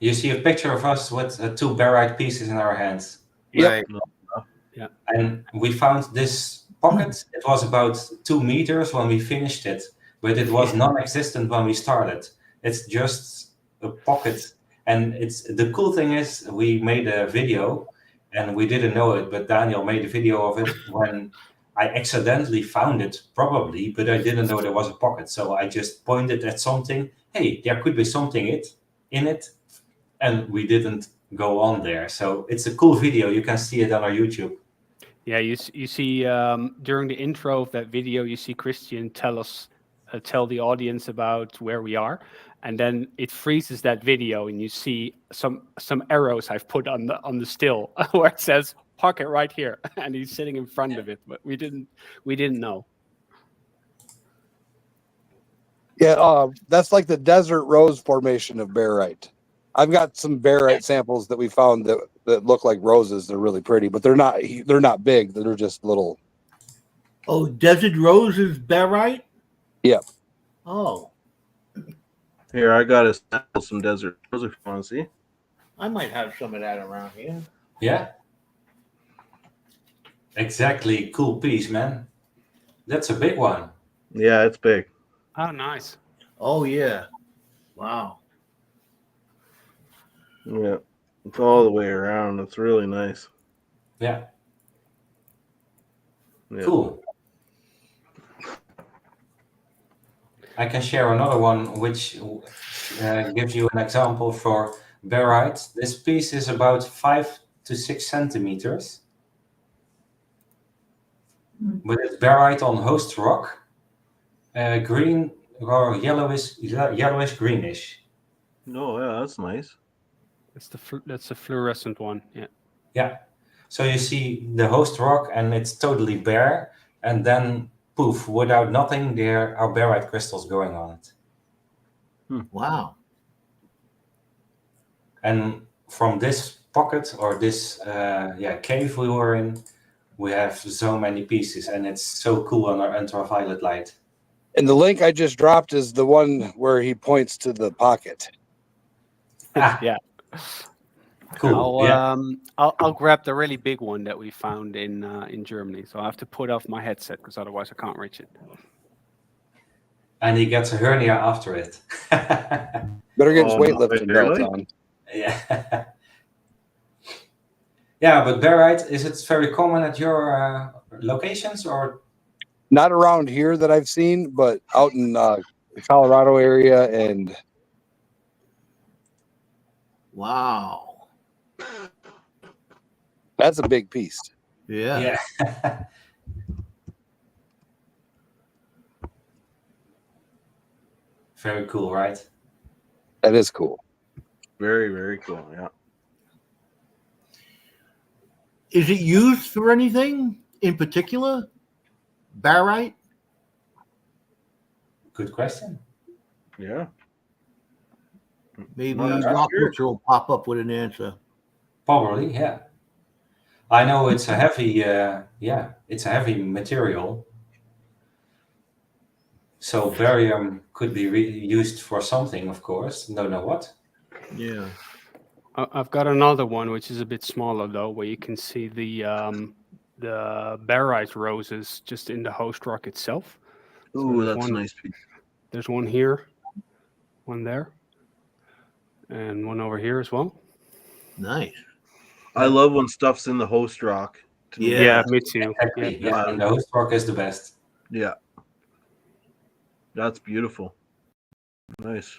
You see a picture of us with 2 barite pieces in our hands. Yep. Right. And we found this pocket. It was about 2 meters when we finished it, but it was non-existent when we started. It's just a pocket. And the cool thing is we made a video and we didn't know it, but Daniel made a video of it when I accidentally found it, probably, but I didn't know there was a pocket. So I just pointed at something. Hey, there could be something in it. And we didn't go on there. So it's a cool video. You can see it on our YouTube. Yeah, you see during the intro of that video, you see Christian tell the audience about where we are, and then it freezes that video, and you see some arrows I've put on the still where it says pocket right here, and he's sitting in front of it, but we didn't know. Yeah, that's like the desert rose formation of barite. I've got some barite samples that we found that look like roses. They're really pretty, but they're not big. They're just little. Oh, desert rose is barite? Yep. Oh, Here, I got to sample some desert rose if you want to see. I might have some of that around here. Yeah. Exactly. Cool piece, man. That's a big one. Yeah, it's big. Oh, nice. Oh, yeah. Wow. Yeah, it's all the way around. It's really nice. Yeah. Yeah. Cool. I can share another one which gives you an example for barite. This piece is about 5 to 6 centimeters. But it's barite on host rock, green or yellowish greenish. Oh, yeah, that's nice. That's the fluorescent one. Yeah. Yeah. So you see the host rock and it's totally bare, and then poof, without nothing, there are barite crystals going on it. Wow. And from this pocket or this cave we were in, we have so many pieces, and it's so cool on our ultraviolet light. And the link I just dropped is the one where he points to the pocket. Yeah. Cool. I'll grab the really big one that we found in Germany. So I have to put off my headset because otherwise I can't reach it. And he gets a hernia after it. Better get his weightlifting belt on. Yeah. Yeah, but barite, is it very common at your locations or? Not around here that I've seen, but out in the Colorado area and. Wow. That's a big piece. Yeah. Yeah. Very cool, right? That is cool. Very, very cool. Yeah. Is it used for anything in particular? Barite? Good question. Yeah. Maybe Well, that's rockbutcher will pop up with an answer. Probably, yeah. I know it's a heavy, it's a heavy material. So barium could be used for something, of course. Don't know what. Yeah. I've got another one which is a bit smaller though, where you can see the barite roses just in the host rock itself. Ooh, that's a nice piece. There's one here, one there, and one over here as well. Nice. I love when stuff's in the host rock. Yeah, me too. Exactly. Yeah, and the host rock is the best. Yeah. That's beautiful. Nice.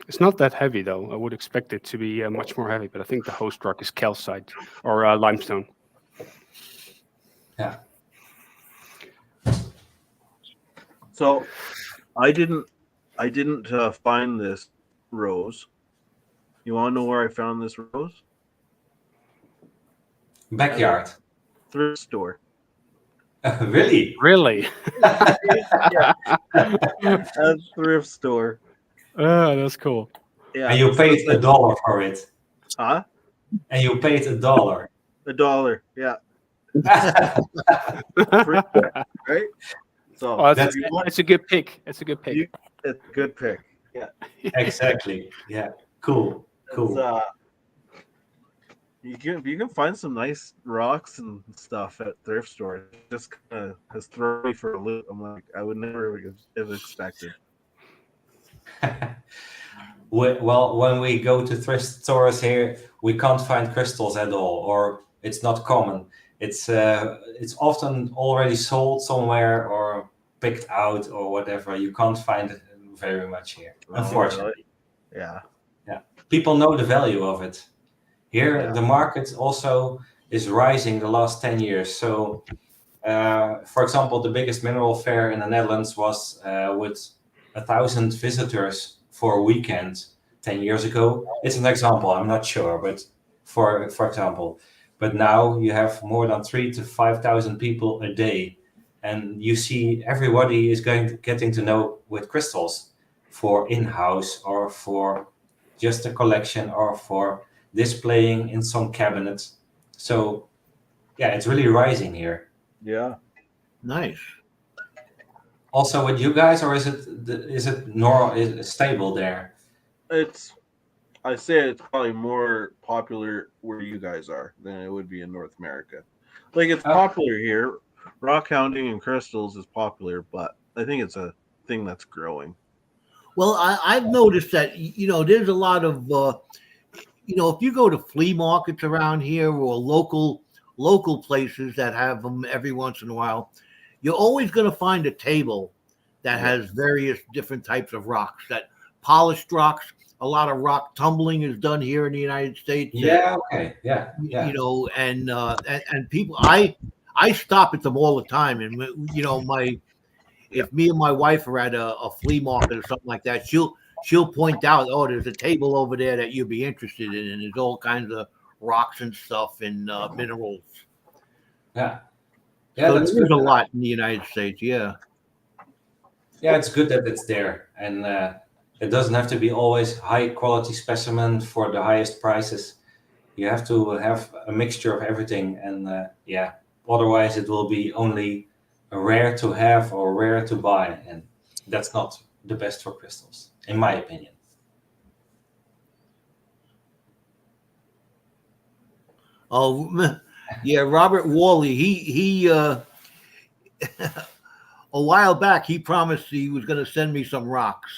It's not that heavy though. I would expect it to be much more heavy, but I think the host rock is calcite or limestone. Yeah. So, I didn't find this rose. You want to know where I found this rose? Backyard. Thrift store. Really? Really? Yeah. A thrift store. Oh, that's cool. Yeah. And you paid $1 for it. Huh? And you paid $1. $1. Yeah. Right? So it's a good pick. It's a good pick. It's a good pick. Yeah. Exactly. Yeah. Cool. It's, you can find some nice rocks and stuff at thrift stores. It just kind of has thrown me for a loop. I'm like, I would never have expected. Well, when we go to thrift stores here, we can't find crystals at all, or it's not common. It's often already sold somewhere or picked out or whatever. You can't find it very much here, unfortunately. Yeah. People know the value of it. Here, Yeah. the market also is rising the last 10 years. So, for example, the biggest mineral fair in the Netherlands was with 1,000 visitors for a weekend 10 years ago. It's an example, I'm not sure, but for example. But now you have more than 3,000 to 5,000 people a day. And you see everybody is getting to know with crystals for in-house or for just a collection or for displaying in some cabinets. So yeah, it's really rising here. Yeah. Nice. Also with you guys, or is it stable there? I say it's probably more popular where you guys are than it would be in North America. Like, it's popular here. Rock hounding and crystals is popular, but I think it's a thing that's growing. Well, I've noticed that, there's a lot of, if you go to flea markets around here or local places that have them every once in a while, you're always going to find a table that has various different types of rocks, that polished rocks. A lot of rock tumbling is done here in the United States. Yeah. Okay. Yeah. And people, I stop at them all the time. And, if me and my wife are at a flea market or something like that, she'll point out, oh, there's a table over there that you'd be interested in, and there's all kinds of rocks and stuff and minerals. Yeah. So That's there's good. a lot in the United States. Yeah. Yeah, it's good that it's there, and it doesn't have to be always high quality specimen for the highest prices. You have to have a mixture of everything, and otherwise it will be only rare to have or rare to buy, and that's not the best for crystals, in my opinion. Oh, yeah. Robert Wally, he a while back, he promised he was going to send me some rocks,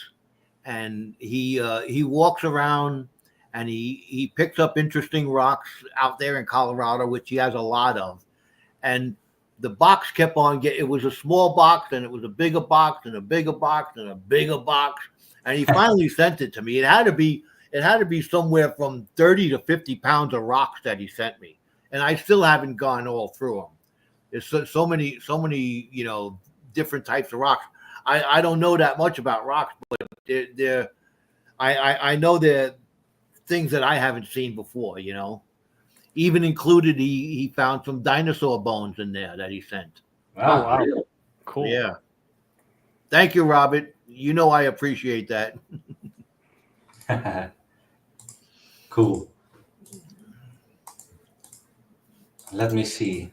and he walks around and he picks up interesting rocks out there in Colorado, which he has a lot of, and the box kept on getting. It was a small box, and it was a bigger box, and a bigger box, and a bigger box, and he finally sent it to me. It had to be somewhere from 30 to 50 pounds of rocks that he sent me, and I still haven't gone all through them. There's so many different types of rocks. I don't know that much about rocks, but I know they're things that I haven't seen before. Even included, he found some dinosaur bones in there that he sent. Wow. Cool. Yeah. Thank you, Robert. I appreciate that. Cool. Let me see.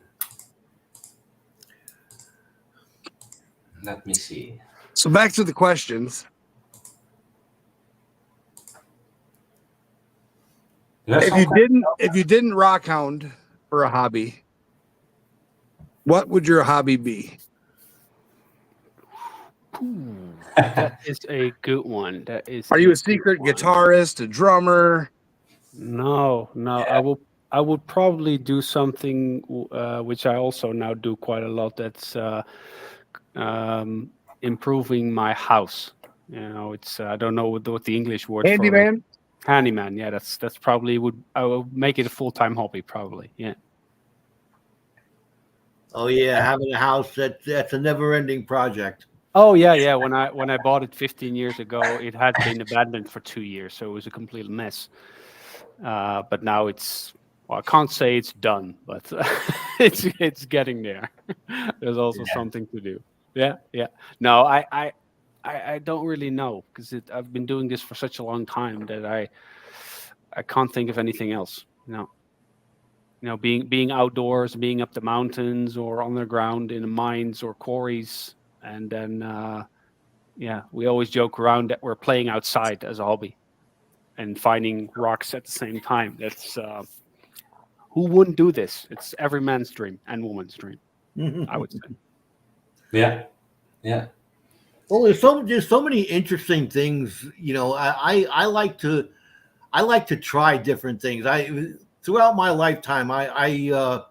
So back to the questions. If you didn't rock hound for a hobby, what would your hobby be? That is a good one. Are you a secret guitarist, a drummer? No. Yeah. I would probably do something which I also now do quite a lot. That's improving my house. It's I don't know what the English word for it. Handyman? Handyman. Yeah, that's probably I would make it a full-time hobby. Probably. Yeah. Oh yeah, having a house that's a never-ending project. Oh yeah. When I bought it 15 years ago, it had been abandoned for 2 years, so it was a complete mess. But now I can't say it's done, but it's getting there. There's also something to do. Yeah. No, I don't really know, because I've been doing this for such a long time that I can't think of anything else. Being outdoors, being up the mountains or underground in the mines or quarries, and then we always joke around that we're playing outside as a hobby. and finding rocks at the same time. That's who wouldn't do this? It's every man's dream and woman's dream, I would say. Yeah. Yeah. Well, there's so many interesting things. You know, I like to try different things. Throughout my lifetime, I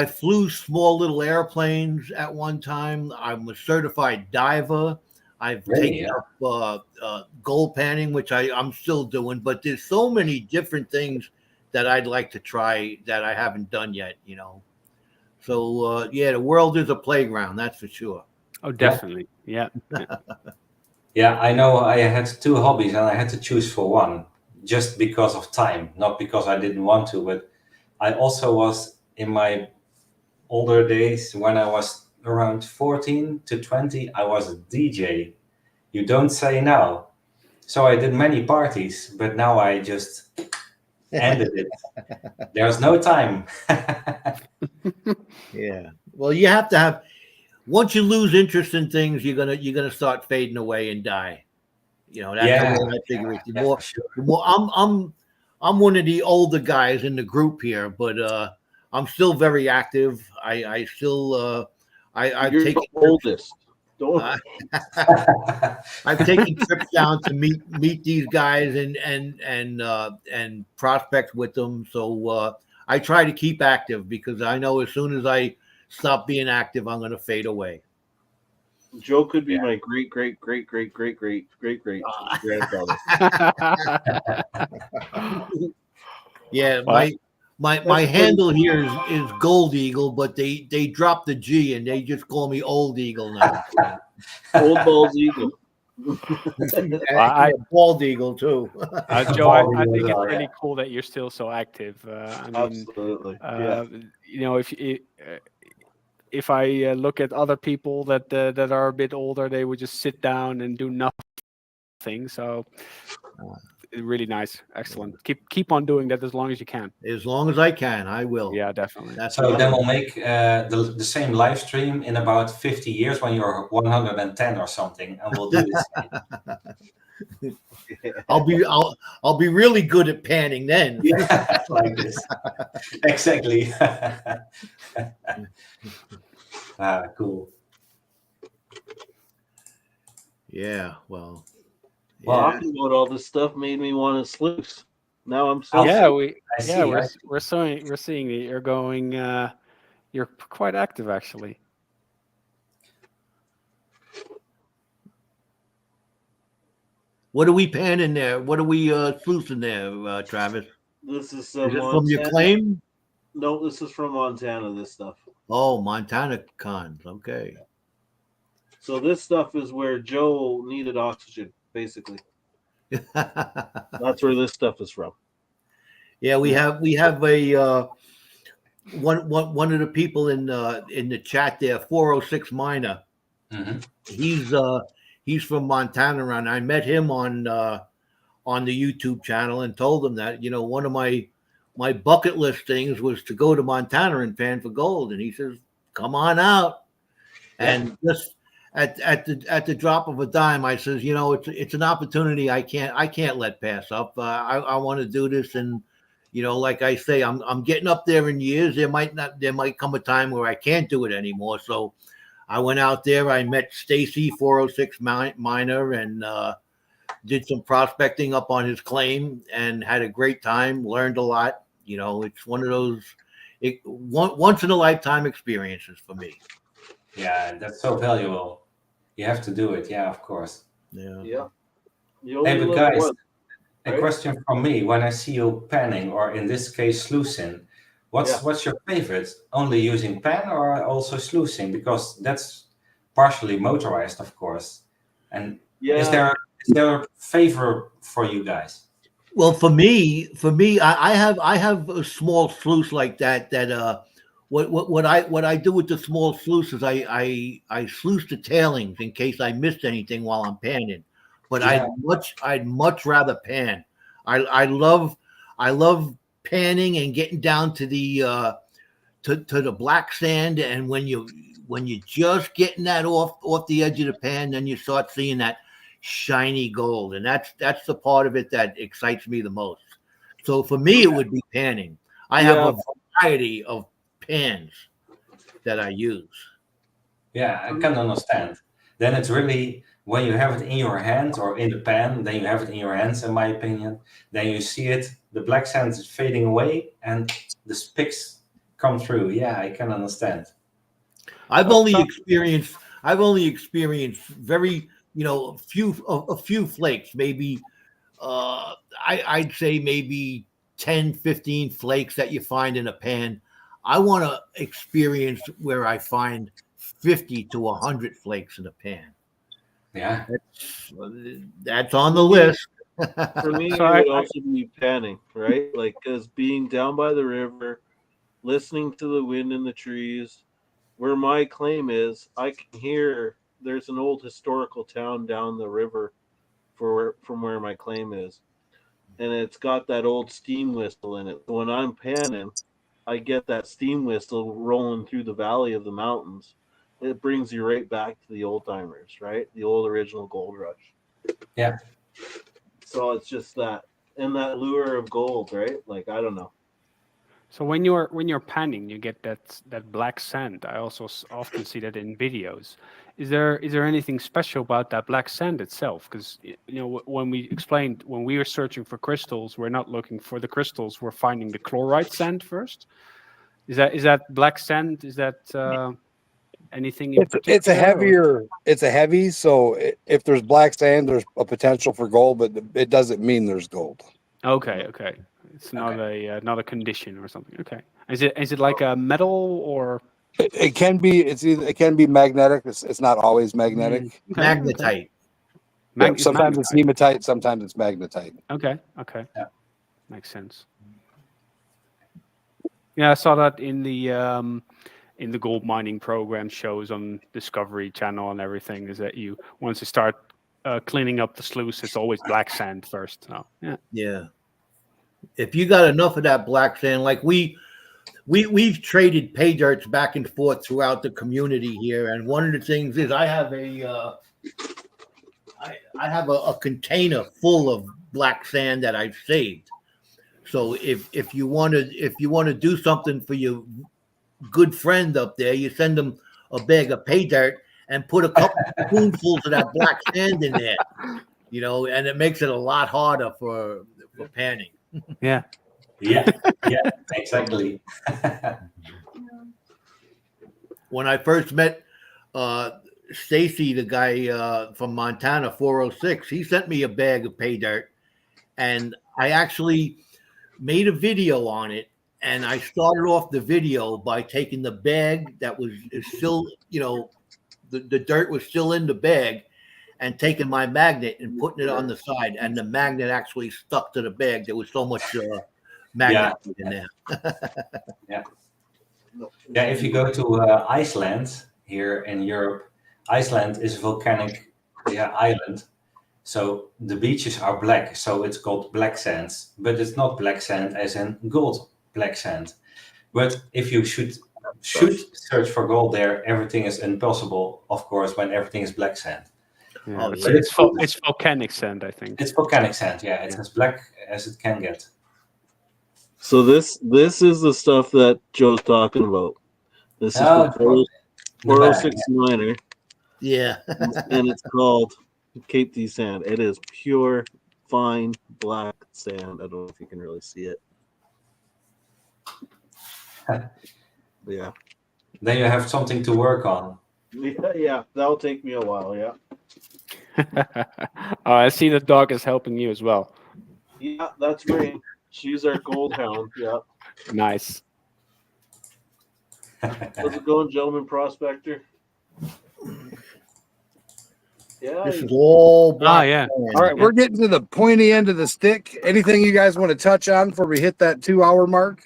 flew small little airplanes at one time. I'm a certified diver. I've taken up gold panning, which I'm still doing. But there's so many different things that I'd like to try that I haven't done yet. You know, so yeah, the world is a playground. That's for sure. Oh, definitely. Yeah. Yeah, I know I had two hobbies and I had to choose for one just because of time, not because I didn't want to, but I also was in my older days when I was around 14 to 20, I was a DJ. You don't say now. So I did many parties, but now I just ended it. There's no time. Yeah. Well, you have to have. Once you lose interest in things, you're gonna start fading away and die. You know, that's the way I figure it. The more I'm one of the older guys in the group here, but I'm still very active. I still I've You're taken the oldest. I've taken trips down to meet these guys and prospect with them. So I try to keep active because I know as soon as I stop being active, I'm going to fade away. Joe could be my great grandfather. Yeah, my handle here is Gold Eagle, but they dropped the G and they just call me Old Eagle now. Old Balls Eagle. Bald Eagle too. Joe, I think it's really cool that you're still so active. I mean, absolutely. You know, if I look at other people that are a bit older, they would just sit down and do nothing. So really nice, excellent. Keep on doing that as long as you can. As long as I can, I will. Yeah, definitely. So then we'll make the same live stream in about 50 years when you're 110 or something, and we'll do this. I'll be really good at panning then. Yeah, like this. Exactly. Cool. Yeah, well. Talking about all this stuff made me want to sluice. Now I'm so we're seeing that you're going. You're quite active, actually. What are we panning there? What are we sluicing there, Travis? This is this from your claim? No, this is from Montana. This stuff. Oh, Montana cons. Okay. So this stuff is where Joe needed oxygen, basically. That's where this stuff is from. Yeah, we have a one of the people in the chat there, 406 Miner. Mm-hmm. He's from Montana, and I met him on the YouTube channel and told him that, you know, one of my bucket list things was to go to Montana and pan for gold, and he says, "Come on out." Yeah. And just at the drop of a dime, I says, you know, it's an opportunity I can't let pass up. I want to do this, and you know, like I say, I'm getting up there in years. There might come a time where I can't do it anymore. So I went out there. I met Stacy, 406 Miner, and did some prospecting up on his claim, and had a great time. Learned a lot. You know, it's one of those once in a lifetime experiences for me. Yeah, that's so valuable. You have to do it. Yeah, of course. Yeah. Hey, but guys, a question from me. When I see you panning, or in this case, sluicing, what's your favorite? Only using pan or also sluicing? Because that's partially motorized, of course. And is there a favor for you guys? Well, for me, I have a small sluice like that. What I do with the small sluice is I sluice the tailings in case I missed anything while I'm panning. But I'd much rather pan. I love panning and getting down to the to the black sand, and when you just getting that off the edge of the pan, then you start seeing that shiny gold, and that's the part of it that excites me the most. So for me, it would be panning. I have a variety of pans that I use. Yeah, I can understand. Then it's really when you have it in your hand or in the pan, then you have it in your hands, in my opinion. Then you see it, the black sand is fading away, and the spicks come through. Yeah, I can understand. I've only experienced very a few flakes, maybe I'd say maybe 10, 15 flakes that you find in a pan. I want to experience where I find 50 to 100 flakes in a pan. Yeah, that's on the list. For me, So it would also be panning, right? Like, because being down by the river, listening to the wind in the trees, where my claim is, I can hear there's an old historical town down the river from where my claim is, and it's got that old steam whistle in it. When I'm panning, I get that steam whistle rolling through the valley of the mountains. It brings you right back to the old timers, right? The old original gold rush. yeah. So it's just that, and that lure of gold, right? Like, I don't know. So when you're panning, you get that black sand. I also often see that in videos. Is there anything special about that black sand itself? Because when we were searching for crystals, we're not looking for the crystals. We're finding the chloride sand first. Is that black sand? Is that anything in particular? It's a heavy. So if there's black sand, there's a potential for gold, but it doesn't mean there's gold. Okay. It's not a condition or something. Okay. Is it like a metal or? It can be. It can be magnetic. It's not always magnetic. Okay, Magnetite. Yeah, sometimes it's hematite. Sometimes it's magnetite. Okay. Yeah. Makes sense. Yeah, I saw that in the gold mining program shows on Discovery Channel and everything. Is that once you start cleaning up the sluice, it's always black sand first. So Yeah. If you got enough of that black sand, like we've traded pay dirts back and forth throughout the community here, and one of the things is I have a container full of black sand that I've saved. So if you want to do something for your good friend up there, you send them a bag of pay dirt and put a couple spoonfuls of that black sand in there, and it makes it a lot harder for panning. yeah. Yeah, exactly. When I first met Stacy, the guy from Montana, 406, he sent me a bag of pay dirt, and I actually made a video on it. And I started off the video by taking the bag that was still, the dirt was still in the bag, and taking my magnet and putting it on the side, and the magnet actually stuck to the bag. There was so much magnet in there. Yeah, if you go to Iceland here in Europe, Iceland is a volcanic island. So the beaches are black, so it's called black sands, but it's not black sand as in gold black sand. But if you should search for gold there, everything is impossible, of course, when everything is black sand. Yeah, Oh, so yeah. it's volcanic sand, I think. It's volcanic sand, yeah. It's as black as it can get. So this is the stuff that Joe's talking about. This is the 406 miner, Yeah. and it's called Cape D sand. It is pure, fine black sand. I don't know if you can really see it. Yeah. Then you have something to work on. Yeah, that'll take me a while. Yeah. Oh, I see the dog is helping you as well. Yeah, that's Rain. She's our gold hound. Yeah. Nice. How's it going, gentleman prospector? Yeah. This is all black. yeah. sand. All right, we're getting to the pointy end of the stick. Anything you guys want to touch on before we hit that 2-hour mark?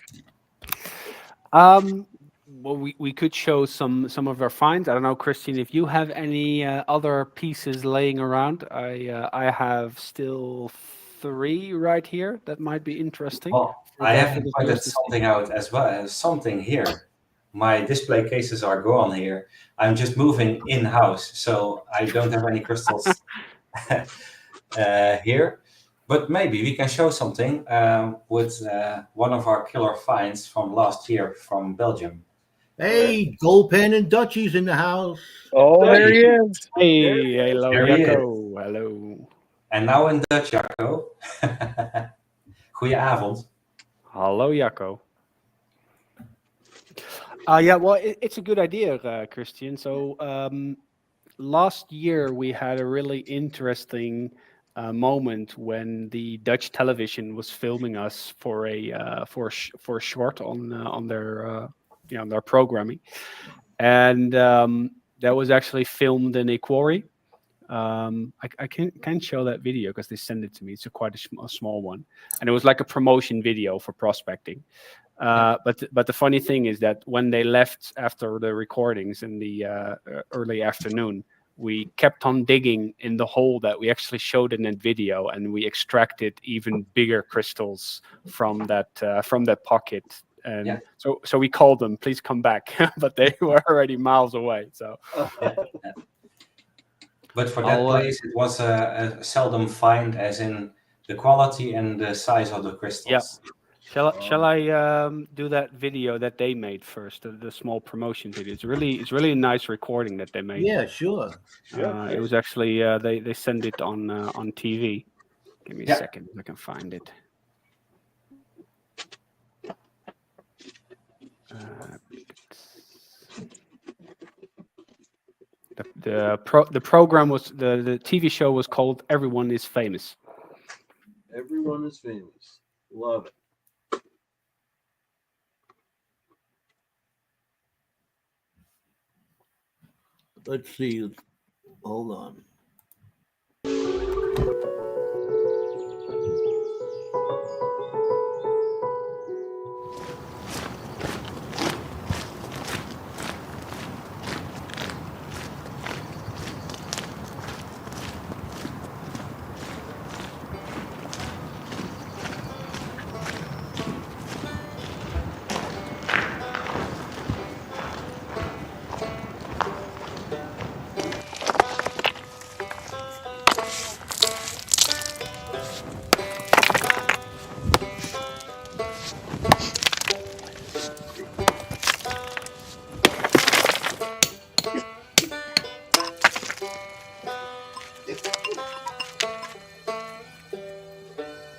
Well, we could show some of our finds. I don't know, Christine, if you have any other pieces laying around. I have still 3 right here that might be interesting. Oh, I have pointed something out as well. Something here. My display cases are gone here. I'm just moving in-house, so I don't have any crystals here. But maybe we can show something with one of our killer finds from last year from Belgium. Hey, Gold Pen and Dutchie's in the house. Oh, there he is. Hey, hello, There he Jacco. Hello. And now in Dutch, Jacco. Goedenavond. Hello, Jacco. Yeah, well, it's a good idea, Christian. So last year we had a really interesting moment when the Dutch television was filming us for a short on their their programming, and that was actually filmed in a quarry. I can't show that video because they sent it to me. It's quite a small one, and it was like a promotion video for prospecting. But the funny thing is that when they left after the recordings in the early afternoon, we kept on digging in the hole that we actually showed in that video, and we extracted even bigger crystals from that pocket. And so we called them, please come back, but they were already miles away. So. But for that place, it was a seldom find, as in the quality and the size of the crystals. Yeah. Shall I do that video that they made first, the small promotion video? It's really a nice recording that they made. Yeah, sure. It was actually they sent it on TV. Give me a second if I can find it. The program was the TV show was called Everyone is Famous. Everyone is famous. Love it. Let's see. Hold on.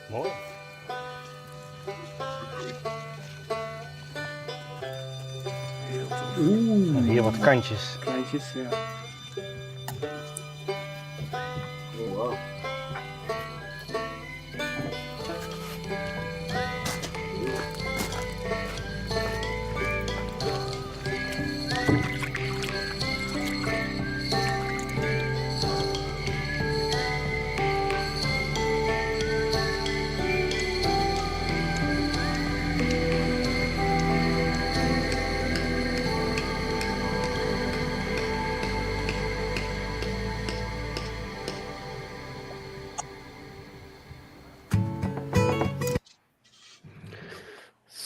Mooi. Hier wat kantjes. Kantjes, ja. Oh, wow.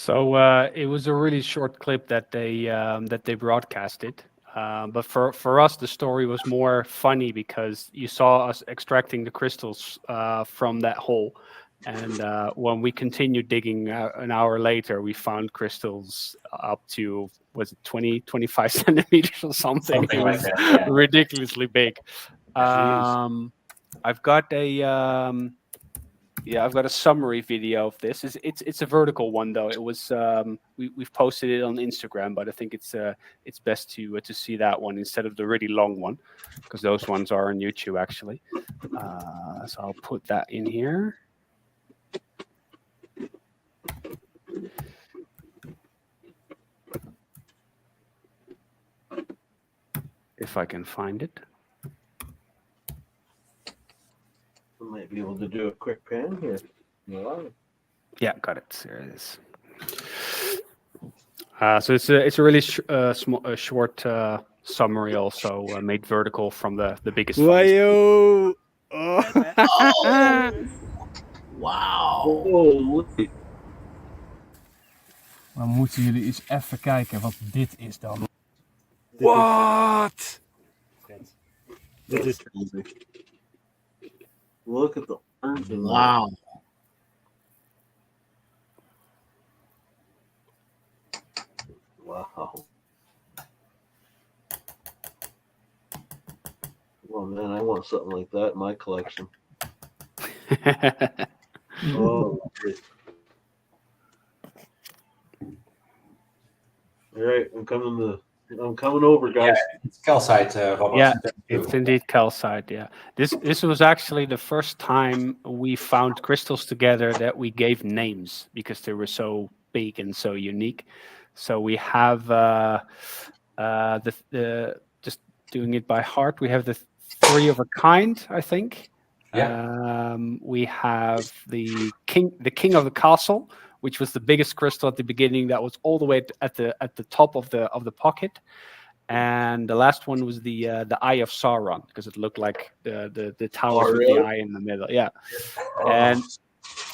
So it was a really short clip that they broadcasted. But for us, the story was more funny because you saw us extracting the crystals from that hole. And when we continued digging an hour later, we found crystals up to, was it 20, 25 centimeters or something? Something It like was that, yeah. ridiculously big. I've got a summary video of this. It's a vertical one though. It was we've posted it on Instagram, but I think it's best to see that one instead of the really long one, because those ones are on YouTube actually. So I'll put that in here. If I can find it. I might be able to do a quick pan here. Wow. Yeah, got it. There it is. So it's a really short summary, also made vertical from the biggest. Wajo! Oh. Wow. Oh, Dan moeten jullie eens even kijken wat dit is dan. What? dit is crazy. Look at the orange in there. Wow. Wow. Oh man, I want something like that in my collection. Oh. All right, I'm coming over, guys. Yeah, it's calcite, Robert. Yeah, Thank you. it's indeed calcite. Yeah, this was actually the first time we found crystals together that we gave names because they were so big and so unique. So we have the just doing it by heart. We have the three of a kind, I think. Yeah. We have the king of the castle, which was the biggest crystal at the beginning. That was all the way at the top of the pocket. And the last one was the Eye of Sauron, because it looked like the towers with the eye in the middle. Yeah, and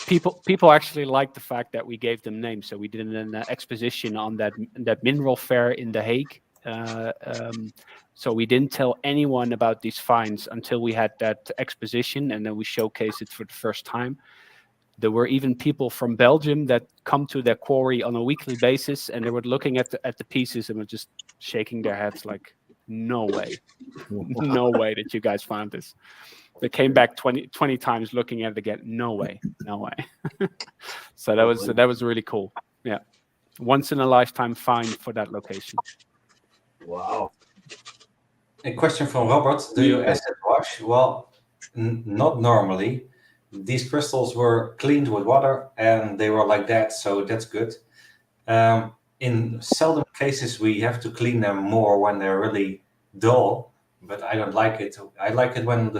people actually liked the fact that we gave them names. So we did an exposition on that mineral fair in The Hague. So we didn't tell anyone about these finds until we had that exposition, and then we showcased it for the first time. There were even people from Belgium that come to their quarry on a weekly basis, and they were looking at the pieces and were just shaking their heads like, no way, no way that you guys found this. They came back 20 times looking at it again. No way, no way. So that was really cool. Yeah, once in a lifetime find for that location. Wow. A question from Robert. Do you acid wash? Well, not normally. These crystals were cleaned with water and they were like that, so that's good. In seldom cases, we have to clean them more when they're really dull, but I don't like it. I like it when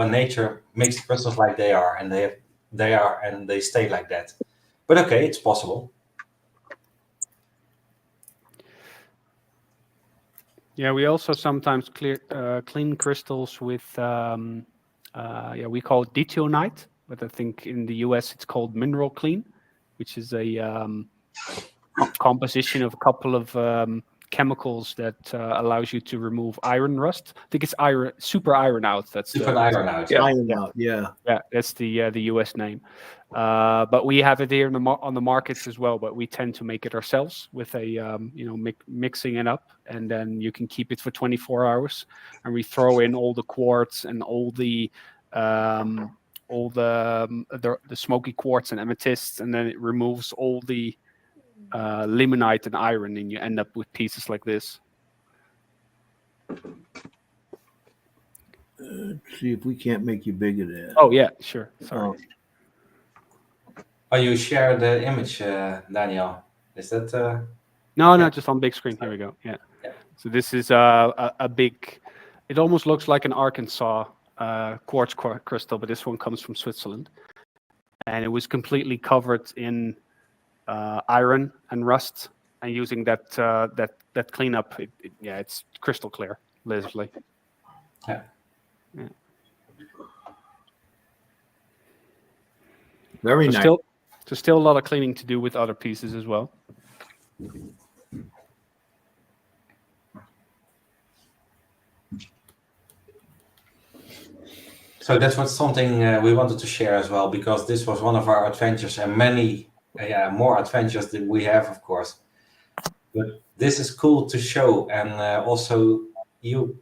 nature makes the crystals like they are, and they stay like that. But okay, it's possible. Yeah, we also sometimes clean crystals with we call it detonite, but I think in the US it's called mineral clean, which is a composition of a couple of chemicals that allows you to remove iron rust. I think it's super iron out. That's super iron out. Yeah. Iron out. Yeah. Yeah, that's the US name. But we have it here on the markets as well. But we tend to make it ourselves with a mixing it up, and then you can keep it for 24 hours. And we throw in all the quartz and all the smoky quartz and amethysts, and then it removes all the limonite and iron, and you end up with pieces like this. Let's see if we can't make you bigger there. Oh yeah, sure. Sorry. Oh, you share the image, Daniel. Is that? No, just on big screen. Here we go. Yeah. So this is a big. It almost looks like an Arkansas quartz crystal, but this one comes from Switzerland, and it was completely covered in iron and rust. And using that cleanup, it's crystal clear, literally. Yeah. Yeah. Very nice. Still a lot of cleaning to do with other pieces as well. So that's something we wanted to share as well, because this was one of our adventures, and many more adventures that we have, of course. But this is cool to show, and also you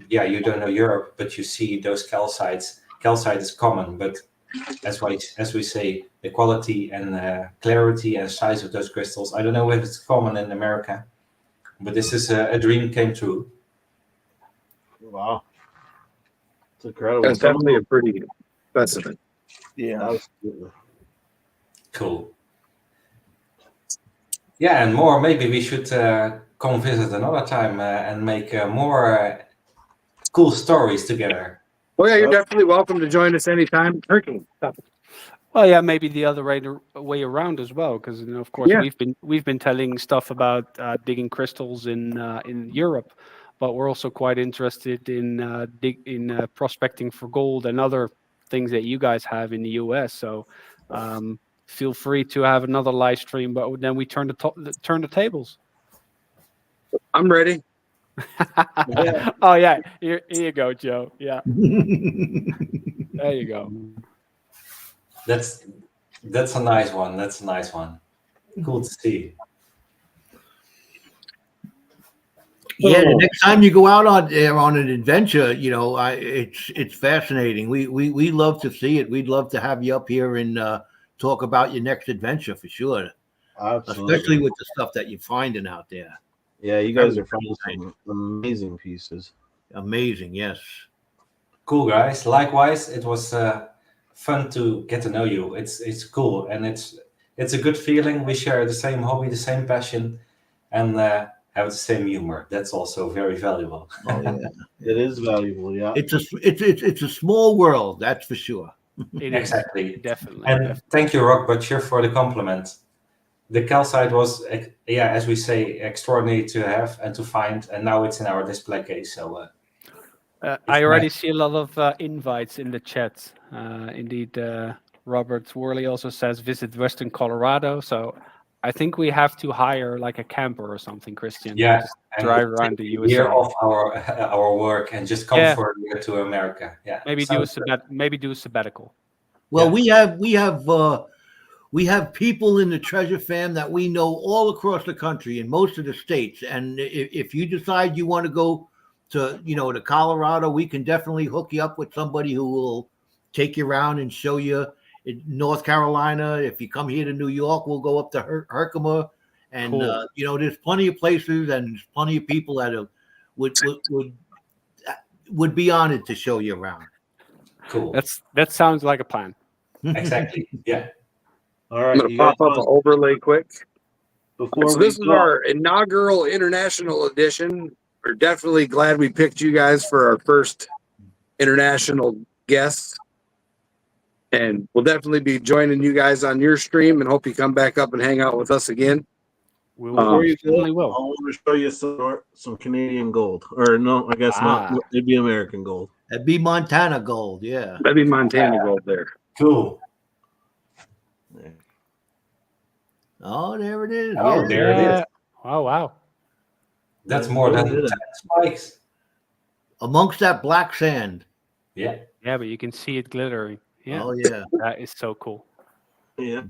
don't know Europe, but you see those calcites. Calcite is common, but as we say, the quality and clarity and size of those crystals, I don't know if it's common in America, but this is a dream came true. Wow. It's incredible. It's definitely a pretty specimen. Yeah. Absolutely. Cool. Yeah, and more. Maybe we should come visit another time and make more cool stories together. Well, yeah, you're definitely welcome to join us anytime. Well, yeah, maybe the other way around as well, because of course we've been telling stuff about digging crystals in Europe, but we're also quite interested in prospecting for gold and other things that you guys have in the US. So feel free to have another live stream, but then we turn the tables. I'm ready. Oh yeah, here you go, Joe. Yeah, there you go. That's a nice one. That's a nice one. Cool to see. Yeah, the next time you go out on an adventure, it's fascinating. We love to see it. We'd love to have you up here and talk about your next adventure for sure. Absolutely. Especially with the stuff that you're finding out there. Yeah, you guys are finding some amazing pieces. Amazing, yes. Cool, guys. Likewise, it was fun to get to know you. It's cool, and it's a good feeling. We share the same hobby, the same passion, and have the same humor. That's also very valuable. Oh yeah, It is valuable. Yeah. it's a small world, that's for sure. Exactly. Definitely. And thank you, Rockbutcher, for the compliment. The calcite was, as we say, extraordinary to have and to find, and now it's in our display case. So I already see a lot of invites in the chat. Indeed, Robert Worley also says visit Western Colorado. So I think we have to hire like a camper or something, Christian. yeah, Just and drive around the USA. year off our work and just come for a year to America. Yeah, Maybe do a sabbatical. Well, Yeah. we have people in the Treasure Fam that we know all across the country in most of the states. And if you decide you want to go to Colorado, we can definitely hook you up with somebody who will take you around and show you in North Carolina. If you come here to New York, we'll go up to ℍ𝕠𝕠𝕕𝔹𝕚𝕝. And, Cool. there's plenty of places and there's plenty of people that would be honored to show you around. Cool. That sounds like a plan. Exactly. Yeah. All right. I'm going to you pop guys up an want- overlay quick. before So we this is go- our inaugural international edition. We're definitely glad we picked you guys for our first international guests. And we'll definitely be joining you guys on your stream and hope you come back up and hang out with us again. We Before you go, certainly I will. want to show you some Canadian gold, or no, I guess not. It'd be American gold. That'd be Montana gold, yeah. That'd be Montana gold there. Cool. Oh, there it is. Oh, yeah. there it is. Wow. That's more than 10 spikes. Amongst that black sand. Yeah. Yeah, but you can see it glittering. Yeah, Oh yeah. that is so cool. Yeah.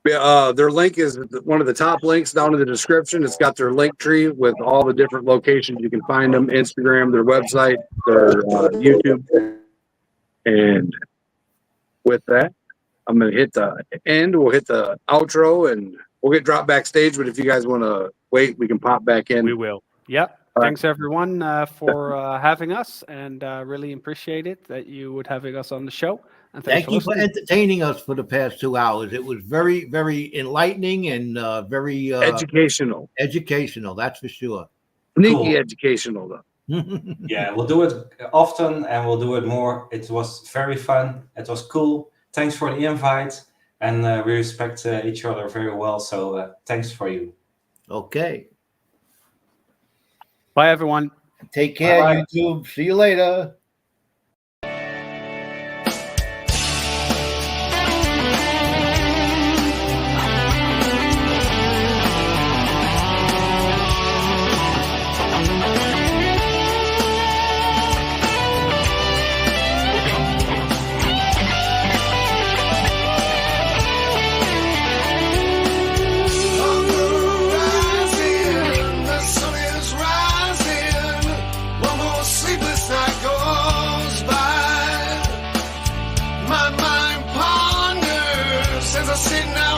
Yeah, their link is one of the top links down in the description. It's got their link tree with all the different locations you can find them: Instagram, their website, their YouTube. And with that, I'm going to hit the end. We'll hit the outro and we'll get dropped backstage. But if you guys want to wait, we can pop back in. We will. Yep. All right. Thanks everyone for having us, and really appreciate it that you would having us on the show. And thanks Thank you for listening. entertaining us for the past 2 hours. It was very, very enlightening and very Educational. educational. That's for sure. Sneaky Cool. educational, though. Yeah, we'll do it often and we'll do it more. It was very fun. It was cool. Thanks for the invite. And we respect each other very well. So thanks for you. Okay. Bye everyone. Take care, Bye-bye. YouTube. See you later. On the horizon, the sun is rising. One more sleepless night goes by. My mind ponders as I sit now.